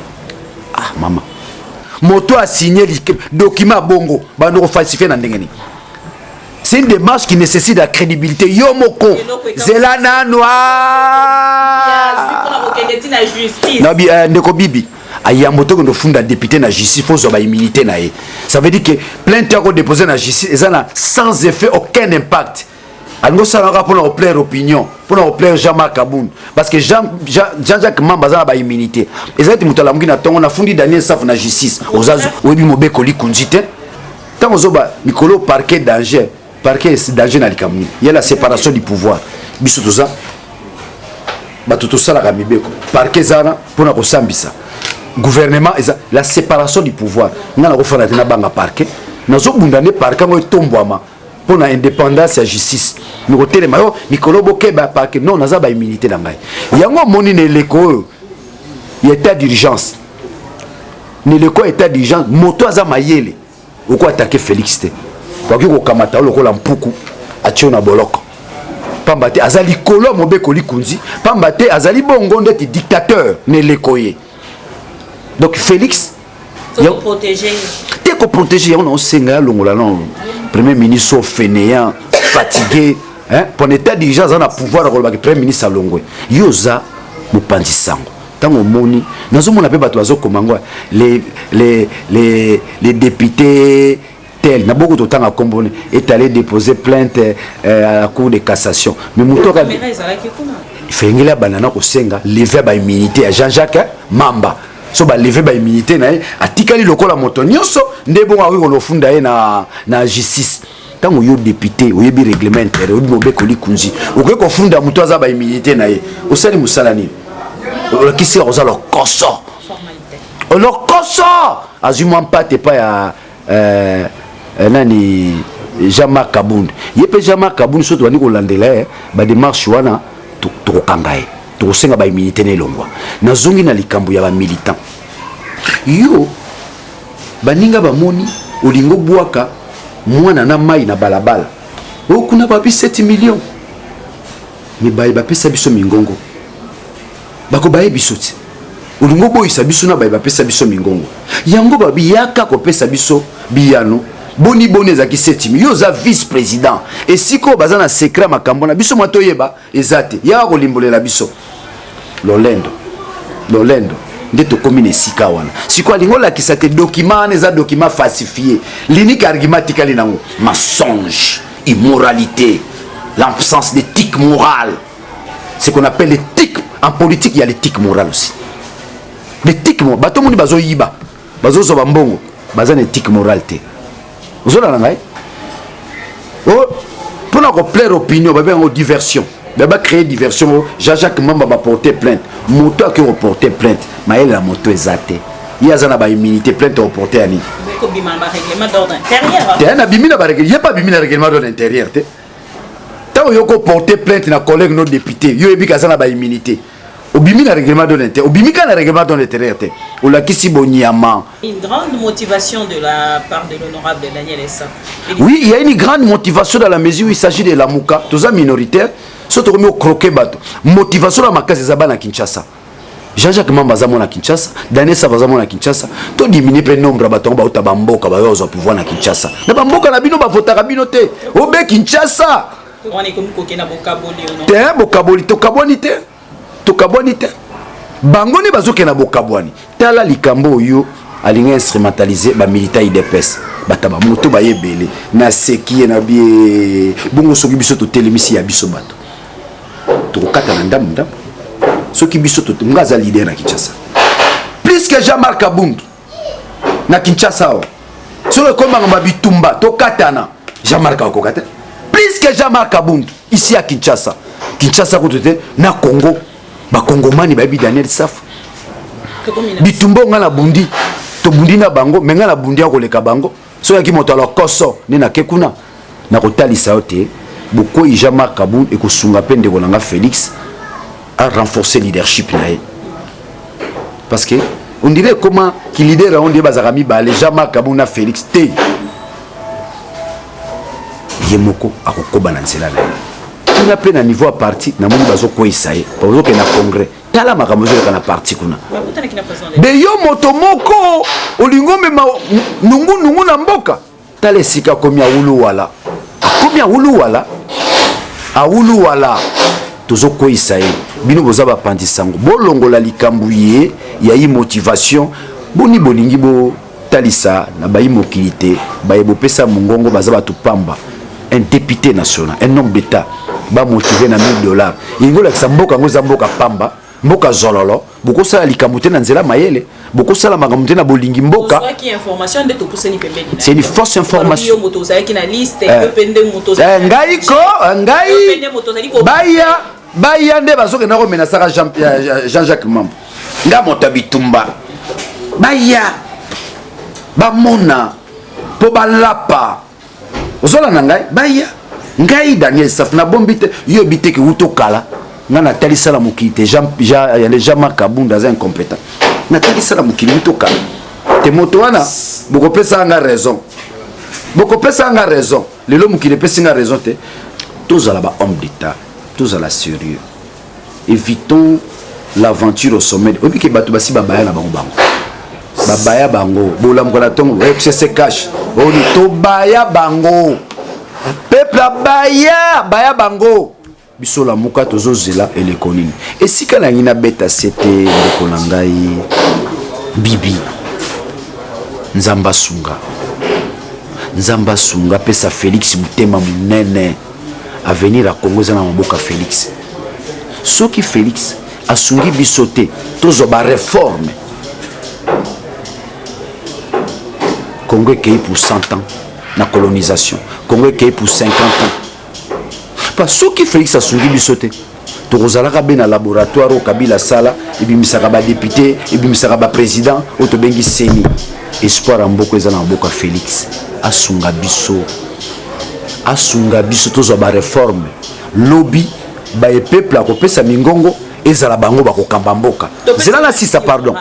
Ah maman moto a signé le document bongo bando falsifié na ndengeni. C'est une démarche qui nécessite la crédibilité. Yomoko zelana noa nabi ndeko bibi aya moto ko funda député na justice faut ba immunité na e. Ça veut dire que plainte ko déposer na justice ezana sans effet aucun impact. Alors ça va pour leur plaire opinion, pour leur plaire Jean-Marc Kabund parce que Jean-Jacques Mamba za ba immunité. Ezati mutala mungina tongo na fundi Daniel Saf na justice. Ozazu webi mobeko li kunjite. Tant ozoba Nicolo parquet danger na likamuni. Il y a la séparation du pouvoir. Biso toza batuto sala ka mibeko. Parquet zana pour na kosambisa. Gouvernement la séparation du pouvoir. Ngana ko fana na banga parquet. nazo bundane par kango etombwama pour la indépendance et justice nous côté mayo mikolo bokeba parce que non naza ba immunité na ngai yango moni ne leko état d'urgence ne leko état d'urgence moto aza mayele oko attaquer Félix te kwa ko kamata lokola mpuku atio na boloko pamba te azali kolo mobeko likunzi pamba te azali bongo ndeti dictateur ne lekoye donc Félix faut protéger te ko protéger on senga longola non premier ministre fainéant fatigué hein pour état d'urgence on a pouvoir ko premier ministre alongwe yoza mopanzi sango tango moni nazomona pe bato bazo komangwa les députés tel na beaucoup de temps à composer est allé déposer plainte à la cour de cassation mais muto ka fengela banana ko senga lever ba immunité à Jean-Jacques Mamba so ba lever ba immunité na atikali lokola moto nyonso ndebo wa ko lofunda na justice tango yo député oyebi règlement intérieur oyebi mobeko likunzi okeko funda muto aza ba immunité na ye osali musala nini okisi oza lo koso formalité lo koso azuma mpate pa ya nani Jean-Marc Kabound yepe Jean-Marc Kabound soto wani ko landela ba démarche wana to kangaye to senga ba immunité ne longwa nazongi na likambo ya ba militant yo baninga bamoni olingo bwaka mwana na mai na balabala okuna ba 7 millions mais ba pesa biso mingongo bako baye bisoti olingo boyisa biso na ba pesa biso mingongo yango babiyaka ko pesa biso biyano boni ezaki 7 millions za vice président et siko baza na secret makambo na biso mato yeba ezate ya ko limbolela biso lolendo nde to commune sika wana siko lingola kisate document eza document falsifié l'unique argument tikali nango mensonge immoralité l'absence d'éthique morale ce qu'on appelle l'éthique en politique il y a l'éthique morale aussi l'éthique morale bato moni bazo yiba bazo so bambongo baza na éthique morale te ozola ngai oh pour na ko plaire opinion ba ben diversion ba créer diversion Jean-Jacques Mamba ba porter plainte moto qui reporter plainte mais la moto ezate yaza na ba immunité plainte reporter ani ko bima ba règlement d'ordre intérieur te na bimina ba règlement pas bimina règlement d'ordre intérieur te ta yo ko porter plainte na collègue no député yo ebi kaza na ba immunité obimi na règlement d'ordre intérieur obimi ka na règlement d'ordre intérieur te olakisi bonyama une grande motivation de la part de l'honorable Daniel Essa. Oui, il y a une grande motivation dans la mesure où il s'agit de la Mouka, tous les minoritaires, surtout comme au croquet bateau. Motivation dans ma case c'est à Kinshasa. Jean-Jacques Mamba zamo na Kinshasa, Daniel Essa zamo na Kinshasa. To diminuer le nombre bateau ba utabamboka ba yo pouvoir na Kinshasa. Na bamboka na bino ba vota kabino te. Obe Kinshasa. On est comme ko na bokaboli non. Te bokaboli to kaboni te. To kaboni te. Bangoni bazoke na bokabwani. Tala likambo yo alinga instrumentaliser ba militaire IDPS bataba moto ba yebele na seki na bie bongo soki biso to telemisi ya biso bato to kata na ndam soki biso to ngaza leader na Kinshasa plus que Jean-Marc Kabound na Kinshasa sur comme ngamba bitumba to katana Jean-Marc Kakokata plus que Jean-Marc Kabound ici à Kinshasa ko te na Congo ba Congomani ba bi Daniel Saf bitumbo ngala bundi to bundi na bango menga na bundi akoleka bango so yaki moto ala koso ni na kekuna na kotalisa yote boko Jean-Marc Kabound e ko sunga pende ko nga Félix a renforcer leadership na ye parce que on dirait comment qui leader on dit bazarami ba les Jean-Marc Kabound na Félix te yemoko akokoba na nzela na ye na pe na niveau à parti na moni bazo ko isaye bazo ke na congrès tala makambo zo kana parti kuna be yo moto moko olingo mema nungu na mboka tala sika komia wulu wala tozo ko isaye bino boza ba pandisango bolongola likambu ye ya yi motivation boni bolingi bo talisa na ba imokilité ba yebo pesa mungongo baza ba tupamba un député national un homme d'état ba motiver na $1000 ingola mboka ngoza mboka pamba mboka zololo boko sala likambo te na nzela mayele boko sala makambo te na bolingi mboka c'est une fausse information ngai baya nde bazoke na komena saka Jean-Jacques Mamba nga moto bitumba baya bamona po balapa ozola na ngai baya ngai Daniel Saf na bombite yo bite ki utokala ngana tali sala mukite Jean-Marc Kabunda za incompétent na tali sala mukite utokala te moto wana boko pesa nga raison lelo mukite pesa nga raison te tous à la homme d'état tous à la sérieux évitons l'aventure au sommet obi ke bato basi babaya na bango babaya bango bola mkola tongo se cache oni to baya bango peuple baya bango biso la muka tozozela elekonini esika na ngina beta sete ndeko na ngai bibi nzamba sunga pesa Félix Mutema munene avenir à Congo za na maboka Félix soki Félix asungi bisote tozo ba réforme Congo est pour 100 ans na colonisation Congo est pour 50 ans parce que Félix asungi bisote tozalaka be na laboratoire au Kabila sala ebimisaka ba député ebimisaka ba président otobengi seni espoir amboko eza na maboka Félix asunga biso tozo ba réforme lobby ba peuple akopesa mingongo ezala bango bakokamba mboka zela na sisa pardon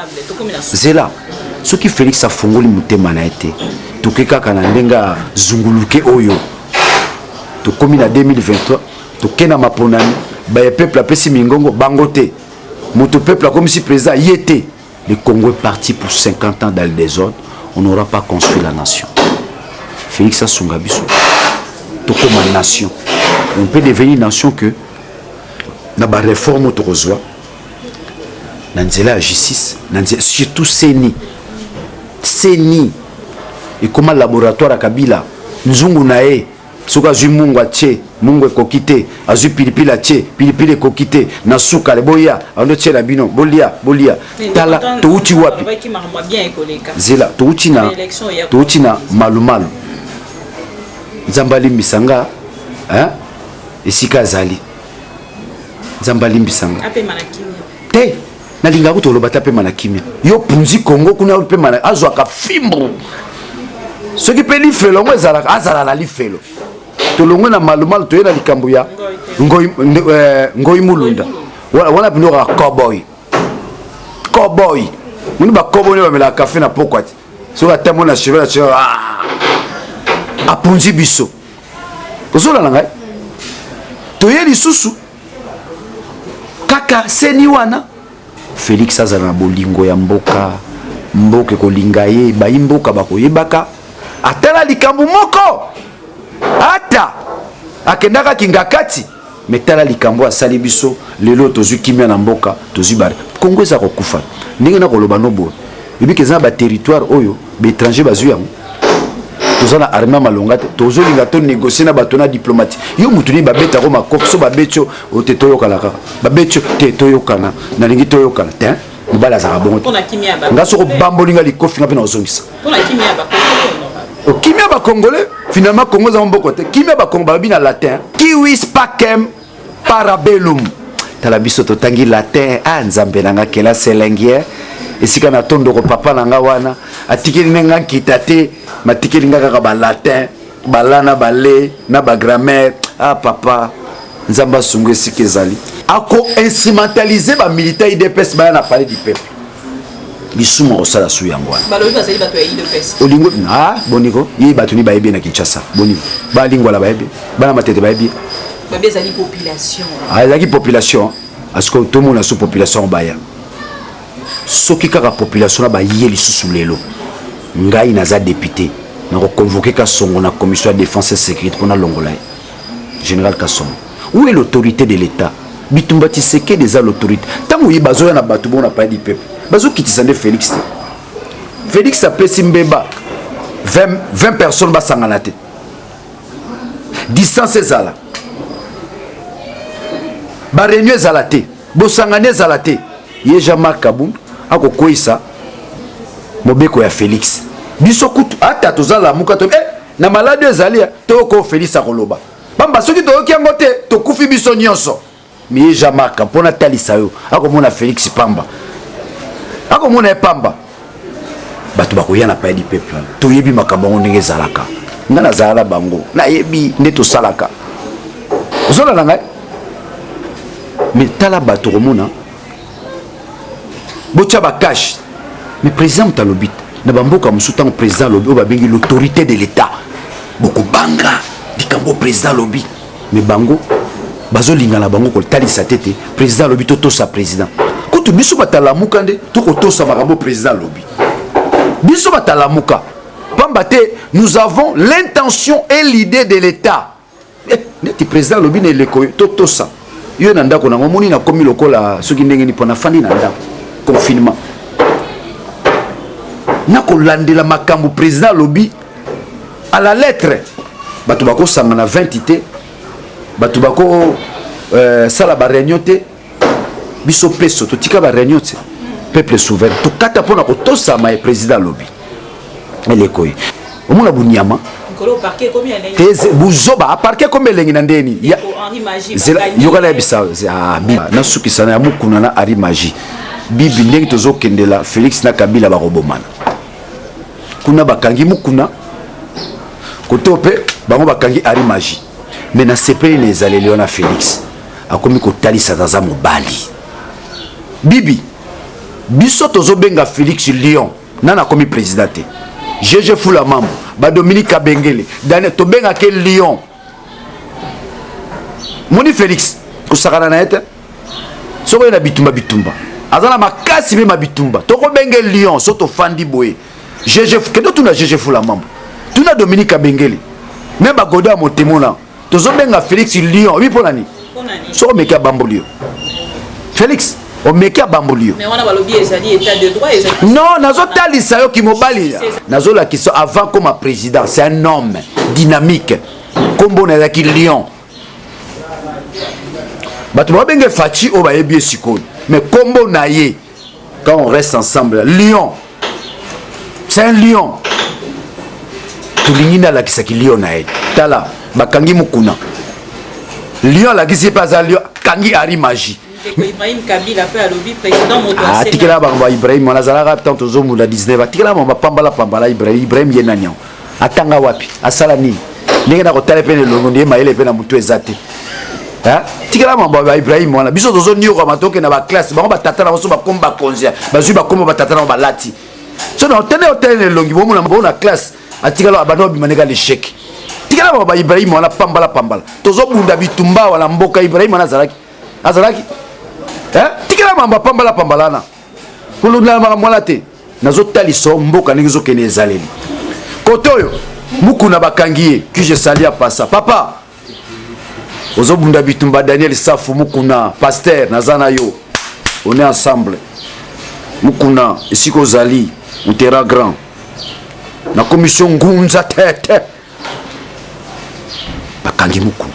zela soki Félix afungoli mutema na ete tokekaka na ndenga zunguluke oyo tokomi na 2023 tokena maponani ba peuple apesi mingongo bango te moto peuple comme si président yete le Congo est parti pour 50 ans dans le désordre on n'aura pas construit la nation Félix asunga biso tokoma nation on peut devenir nation que na ba réforme to kozwa na nzela ya justice na nzela surtout seni et comment laboratoire à Kabila nzungu na e soka azwi mungu atie mungu ekokite azwi pilipili atie pilipili ekokite na suka le boya ando tie na bino bolia tala touti wapi zela touti na malumalu nzambali misanga esika zali nzambali mbisanga te nalinga kutoloba ta pe mana kimia yo punzi Congo kuna pe mana azwaka fimbo soki pe lifelo ngo ezala azala la lifelo tolongo na malumal to yena likambo ya ngoi mulunda wana bino ka cowboy muni ba cowboy ne ba mela café na pokwati so atamo na cheveux apunzi biso kozola ngai to yeli susu kaka seni wana Félix azala na bolingo ya mboka kolinga ye ba mboka bakoyebaka atala likambo moko ata akendaka kingakati metala likambo asali biso lelo tozwi kimia na mboka tozwi bare Congo eza kokufa ndenge na koloba nobo ebiki eza ba territoire oyo ba étranger bazwi yango tozana armée malonga te tozolinga to négocier na bato na diplomatie yo mutuni babeta ko makofi so babetcho oteto yokala kaka babetcho te toyokana na lingi toyokana te mbala za bongo ngaso ko bambolinga likofi ngape na ozongisa kimia ba congolais finalement Congo za mboko te kimia ba Congo babina latin kiwis pacem parabellum tala biso to tangi latin nzambe nanga kela selengier esika na tondo ko papa nanga wana atikeli nanga kitate matikeli nga kaka ba latin balana balé na ba grammaire papa nzamba sungu esika ezali ako instrumentaliser ba militaire IDPS ba na parler du peuple bisuma osala su yango wana balobi bazali bato ya IDPS olingo boniko yi bato ni bayebi na Kinshasa boniko ba lingwa la bayebi bana matete bayebi ezali population ezali population asko tout monde a sous population baya soki kaka population ba yeli susu lelo ngai naza député na convoquer Kasongo na commission de défense et sécurité pour na longola général Kasongo où est l'autorité de l'état bitumba tiseke déjà l'autorité tango yibazo na batu bona pa di peuple bazo kitisande Félix a pesi mbeba 20 personnes basangana te distance ezala ba réunion ezala te bosangane ezala te ye Jean-Marc Kabunda akokoisa mobeko ya Félix biso kutu ata tozala muka to na malade ezali to ko Félix akoloba bamba soki to yango te to kufi biso nyonso mi Jean-Marc mpona talisa yo akomona Félix pamba akomona pamba bato bakoya na paye du peuple toyebi makambo ngo ndenge ezalaka nga nazala bango nayebi nde tosalaka ozolala ngai mais tala bato komona botya bakash mais président moto alobi na bamboka mosusu ntango président alobi oyo babengi l'autorité de l'état bokobanga likambo président alobi mais bango bazolingana bango kotalisa te te président alobi totosa président kutu biso batalamuka nde tokotosa makambo président alobi biso batalamuka pamba te nous avons l'intention et l'idée de l'état neti président alobi na eleko totosa yo na ndako nango moni nakomi lokola soki ndenge ni mpona fandi na ndako confinement nakolandela makambo président alobi à la lettre bato bakosanga na 20 te bato bako sala baréunion te biso peso totika baréunion te peuple souverain tokata mpona kotosama ye président alobi eleko ye omona bunyama buzoba aparke kombe elengi na ndeni yoka nayebisa nasukisana ya mokuna na ari magie bibi ndenge tozokendela félix na kabila bakobomana kuna bakangi mokuna koto mpe bango bakangi ari magie me na sepeli na ezaleli wana félix akomi kotalisa aza mobali bibi biso tozobenga félix lion nana akomi président te gg fula mambo badominique kabengele daniel tobengake lion moni félix kosakana na ye te soko ye na bitumba aza na makasi mpe mabitumba tokobenge lion so tofandi boye kende tuna gg fula mambo tuna dominique kabengele me bagodo ya motemo na tozobenga félix lion obi mpo nani soko omeki abambolio félix omeki abambolio non nazotalisa yo kimobali nazolakisa avant comme président c'est un homme dynamique kombo na ezalaki lion bato babenge faci oyo bayebi ye sikoyo mais kombo na ye quand on reste ensemble lion c'est un lion tolingi nde alakisaki lion na ye tala bakangi mokuna lion alakisi mpe aza lion kangi ari magie atikela bango ba ibrahim wana azalaka ntango tozomula 19 atikela bango bapambala ibrahim ye nani yango atanga wapi asala nini ndenge na kotala mpe nelongo ndiye mayele mpe na motu eza te tikela bango ba ibrahim wana biso tozonioka matoke na baklasse bango batata na biso bakomi bakonzia bazwi bakomi batata na balati so na otele nelongi bomona bango na classe atikala abanda obimaneka l'échec tikela bango ba ibrahim wana pambala tozobunda bitumba wana mboka ibrahim wana azalaki tikela mamba pambala kulundala makambo wana te nazotalisa mboka ndenge ezokende ezaleli kote oyo mukuna bakangi ye kuje sali apasa papa ozobunda bitumba daniel safu mukuna pasteur naza na yo on est ensemble mukuna esika ozali on terrain grand na commission ngunza tete bakangi mukuna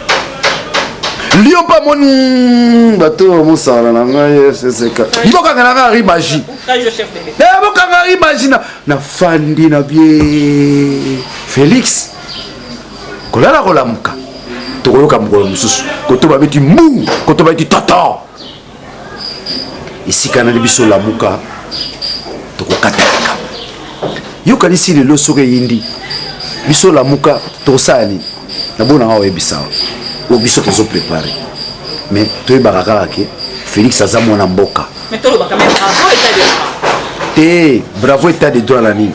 lion pa mon bato mosala na ngai seseka mbokanga na ngai magie mbokanga ngai magie na fandi na bie félix kolala kolamuka tokoyoka mokolo mosusu koto babeti mu koto babeti tata esika na biso lamuka tokokatalaka yokanisi lelo soki eyindi biso lamuka tokosala nini nabonanga oyebisa o biso tozo préparer mais toyebaka kaka ke félix aza mwana mboka te bravo état de droit la nini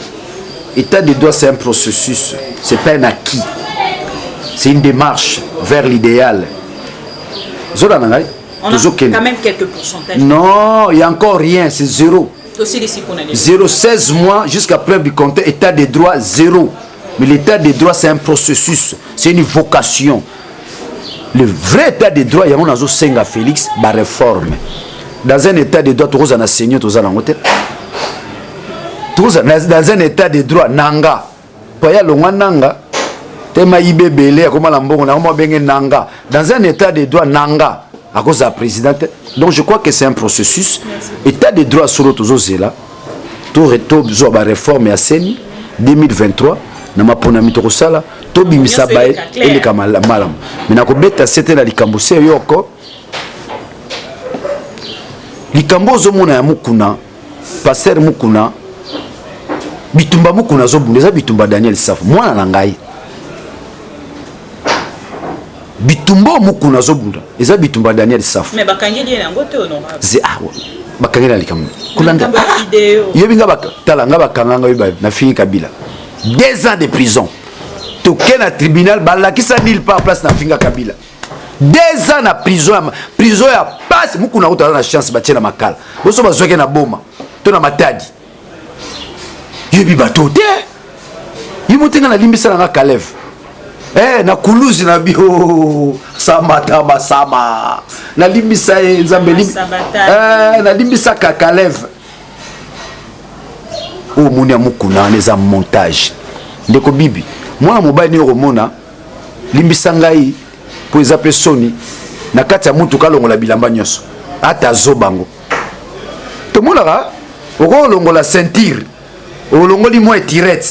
état de droit c'est un processus c'est pas un acquis c'est une démarche vers l'idéal zola na ngai tozokende quand même quelques pourcentages non il y a encore rien c'est zéro 16 mois jusqu'à preuve du contraire état de droit zéro mais l'état de droit c'est un processus c'est une vocation. Le vrai état de droit, il y a un senga Félix, la réforme. Dans un état de droit, tu as un seigneur, tu as un hôtel. Dans un état de droit, nanga. Paya longa nanga. Tema ibe belé, comme la mbongo, na moi bengue nanga. Dans un état de droit, nanga. À cause de la présidente. Donc je crois que c'est un processus. État de droit sur l'autre zela. Tout retour la réforme à Seni 2023. Na mapona mitokosala to bimisa bae ele kama malam mina ko beta sete na likambo se yoko likambo zo mona ya mukuna passer mukuna bitumba mukuna zobunda eza bitumba Daniel Safu mwana na ngai bitumba mukuna zobunda eza bitumba Daniel Safu mais bakangeli na ngote honorable bakangeli likam kulanda yebinga bakala nga bakanganga yeba na fini Kabila 2 ans de prison toke na tribunal balakisa nil par place na finga Kabila 2 ans na prison ya passe mukuna utala na chance batie na makala boso bazweke na boma to na matadi yebi bato te yimotenga na limbisa na Kalev na kuluzi na bio samata basama na limbisa nzambe na limbisa ka Kalev o muni amukuna neza montage ndeko bibi mwana mobali ni romona limbisa ngai po eza pe soni na kati ya mutu kalongola bilamba nyonso ata zobango to monaka oko longola ceinture olongoli mo etirette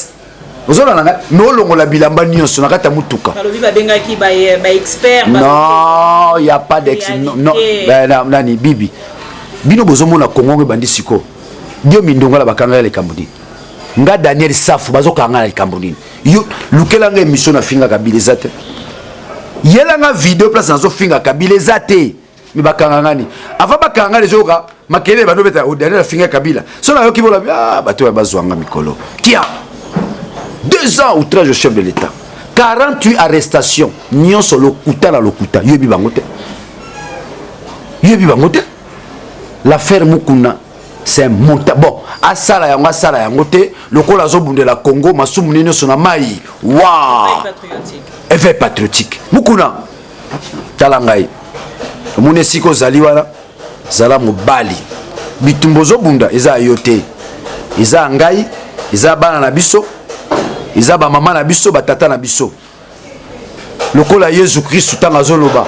ozona nanga no longola bilamba nyonso na kati ya mutuka balobi babengaki ba expert non y a pas d'expert non nani bibi bino bozomona kongo bandi siko dio mindonga la bakanga le kambudi nga Daniel Safu bazokanga le kambudi yo lukela nga émission na finga Kabila ezate yela nga video place nazo finga Kabila ezate mi bakanga ngani ava bakanga les joka makele bano beta o Daniel finga Kabila so na yo kibola bato ya bazwanga mikolo kia 2 ans outrage au chef de l'État 48 arrestations nyonso lokuta na lokuta yebi bangote l'affaire mukuna c'est un monta bon asala yango te lokola zobundela Congo masumu nino sona mai wa effet patriotique mukuna talangai mune siko zali wala zala mobali bitumbo zobunda eza yote eza ngai eza bana na biso eza ba mama na biso batata na biso lokola Yesu Christ tanga zoloba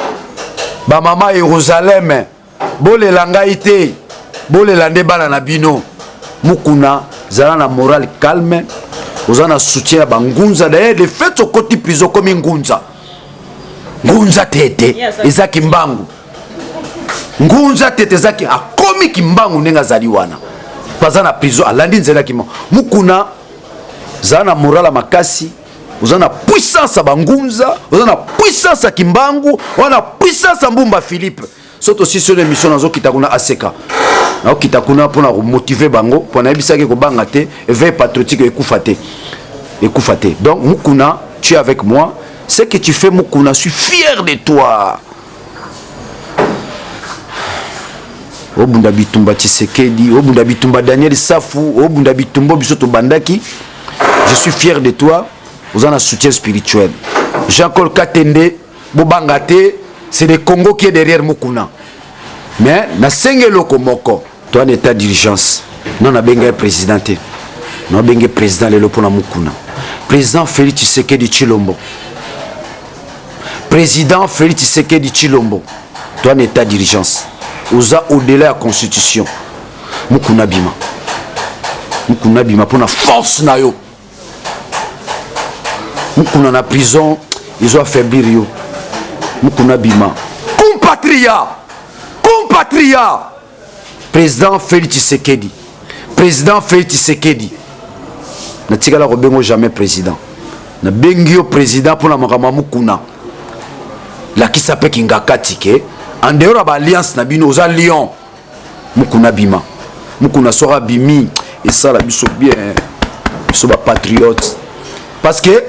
ba mama Yerusalem bolela ngai te bolela nde bana na bino mukuna zala na moral calme ozana soutien ya bangunza d'ailleurs de fait au côté prison comme ngunza tete ezaki mbangu ngunza tete ezaki akomi kimbangu ndenga zali wana paza na prison alandi nzela kimo mukuna zala na moral makasi ozana puissance bangunza ozana puissance kimbangu wana puissance mbumba Philippe soto si sur l'émission nazo kitakuna aseka na kitakuna pona motiver bango pona ebisaki ko banga te éveil patriotique ekufate donc mukuna tu es avec moi ce que tu fais mukuna je suis fier de toi obunda bitumba Tshisekedi obunda bitumba Daniel Safu obunda bitumbo bisoto bandaki je suis fier de toi vous en un soutien spirituel Jean-Claude Katende bobangate c'est le Congo qui est derrière mukuna mais na sengelo komoko toi en état d'urgence non a benga président non benga président lelo pona mukuna président Félix Tshisekedi Tshilombo président Félix Tshisekedi Tshilombo toi en état d'urgence oza au-delà de la constitution mukuna bima pona force na yo mukuna na prison ils ont affaiblir yo mukuna bima compatriot président Félix Tshisekedi na tikala ko bengo jamais président na bengio président pour la makama mukuna la qui s'appelle Kingakati ke en dehors de l'alliance na bino za Lyon mukuna bima mukuna sera bimi et ça la biso bien biso ba patriote parce que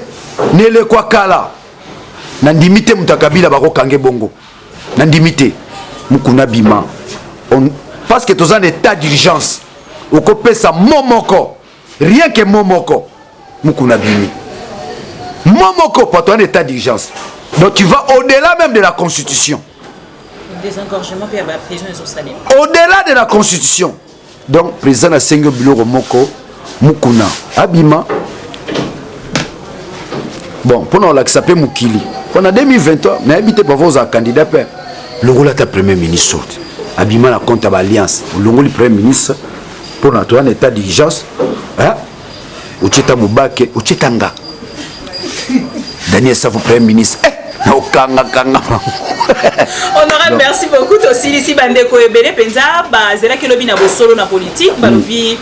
nele kwa kala na ndimite mutakabila bako kange bongo na ndimite mukuna bima parce que tous en état d'urgence au copé ça momoko rien que momoko mukuna bimi momoko pour toi en état d'urgence donc tu vas au-delà même de la constitution désengorgement puis la prison est au salé au-delà de la constitution donc président na sengo biloko moko mukuna abima bon pour nous la s'appelle mukili pendant 2023 mais habité pour vos candidats père le rôle de premier ministre abima la compte à l'alliance le rôle du premier ministre pour notre en état d'urgence hein ucheta mubake uchetanga Daniel Safu premier ministre kanga honorable merci beaucoup aussi ici bande ko ebele penza ba zela ke lobi na bosolo na politique balobi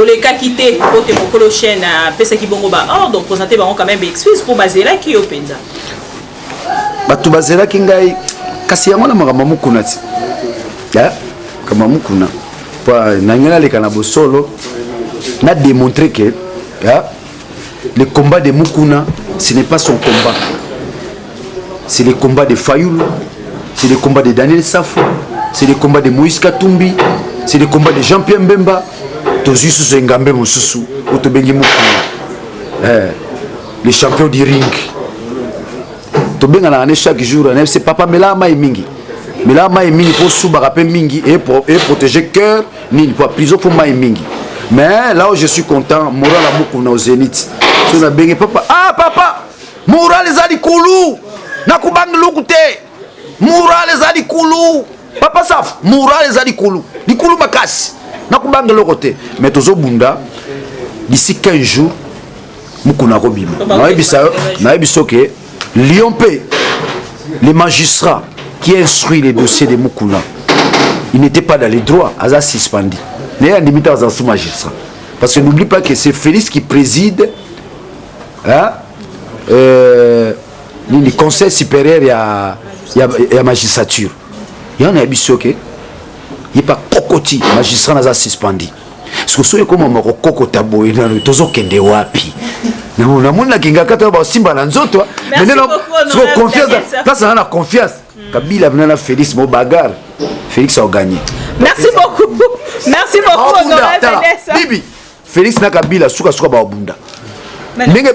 les cas quittés côté mokolo chaîne pesa ki bongo ba ordre présenter ba quand même excuse pour bazela ki yo penza bato bazelaki ngai kasi yango na makambo mokuna ti kama mokuna po nangi naleka na bosolo na démontrer que le combat de Mukuna ce n'est pas son combat, c'est le combat de Fayoulou, c'est le combat de Daniel Safo, c'est le combat de Moïse Katumbi, c'est le combat de Jean-Pierre Mbemba tozu sous Ngambe Mosusu otobengi Mukuna les champions du ring. Tobenga na chaque jour c'est papa melama mingi pour souba mingi et protéger cœur ni pour prison pour mai mingi. Mais là où je suis content, moral à Mukuna au Zénith. So na bengi papa papa moral les ali kulu na kubang lukute moral les ali kulu papa saf moral les ali kulu di kulu makasi na kubang lokote mais tozo bunda d'ici 15 jours Mukuna ko bima na ebiso ke Lyon P, les magistrats qui instruit les dossiers de Mukuna, ils n'étaient pas dans les droits, à ça suspendu. Mais en limitant à sous magistrat. Parce que n'oublie pas que c'est Félix qui préside le conseil supérieur et la magistrature. Il y en a un ok. Il n'y a pas Kokoti, magistrat n'a pas suspendu. Parce que ce comme un Kokota boy, il y a un tozo kende wapi. Namuna kinga kata ba simba na nzoto mais non confiance place na confiance Kabila na Félix mo bagarre Félix a gagné. Merci beaucoup honorable Vanessa Bibi Félix na Kabila suka ba bunda ndenge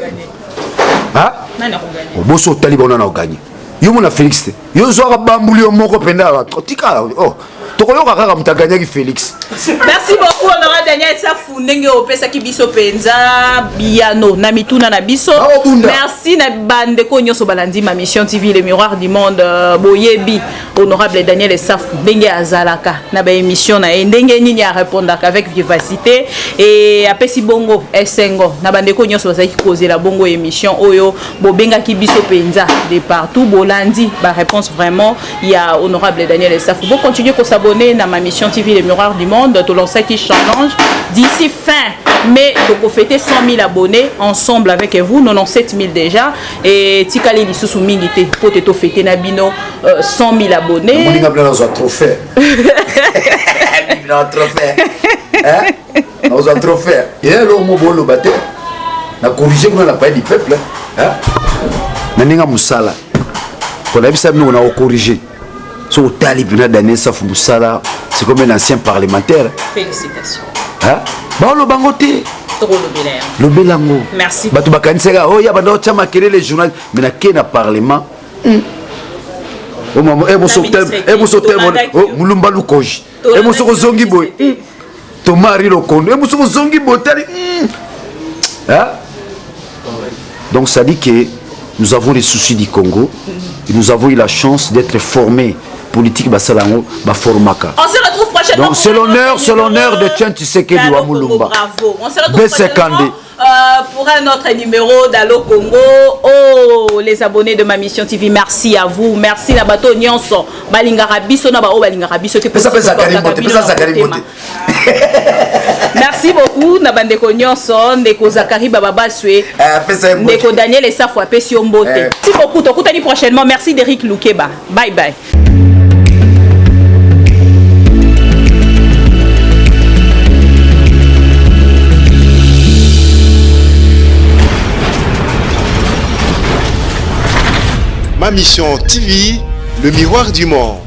nani ko gagner boso taliba na gagné yo mona Félix yo zo bambuli moko penda tika tokoyoka kaka mutaganya ki Félix. Merci beaucoup honorable Daniel Safou ndenge opesa ki biso penza biano na mituna na biso. Merci na bande ko nyoso balandi ma mission TV le miroir du monde boyebi honorable Daniel Safou ndenge azalaka na ba émission na ndenge nini a répondre avec vivacité et apesi bongo esengo na bande ko nyoso bazaki causer la bongo émission oyo bobenga ki biso penza de partout bolandi ba réponse vraiment il y a honorable Daniel Safou. Bon continuer ko s'abonner à ma mission TV le miroir du monde tout lancer qui challenge d'ici fin mai donc fêter 100 000 abonnés ensemble avec vous 97 000 déjà et tikali lisusu mingi te pour te fêter na bino 100 000 abonnés on a un trophée un trophée on a un trophée et là on bolo baté na corriger qu'on a pas du peuple na ninga musala pour la vie ça nous on a corrigé. So talibina Daniel Safou Moussala, c'est comme un ancien parlementaire. Félicitations. Bon le bangoté. Le belango. Merci. Batu bakanisega oh ya bando chama kele les journalistes mais na kena parlement. Oh maman mo sauter oh mulumba lukoji. Mo soko zongi boy. Tomari lokondo. Mo soko zongi boy tali. Donc ça dit que nous avons les soucis du Congo et nous avons eu la chance d'être formés politique basalango ba formaka. On se retrouve prochainement. Donc c'est l'honneur de Tchan Tshisekedi wa Mulumba. Bravo. On se retrouve prochainement pour un autre numéro d'Allo Congo. Oh les abonnés de ma mission TV, merci à vous. Merci na bato nyonso. Balingara biso na ba o balingara biso te pesa Merci beaucoup na bandeko nyonso ndeko Zakari Baba Baswe. Ndeko Daniel Safou apesi mbote. Merci beaucoup. Tokutani prochainement. Merci d'Eric Loukeba. Bye bye. Ma mission TV, le miroir du monde.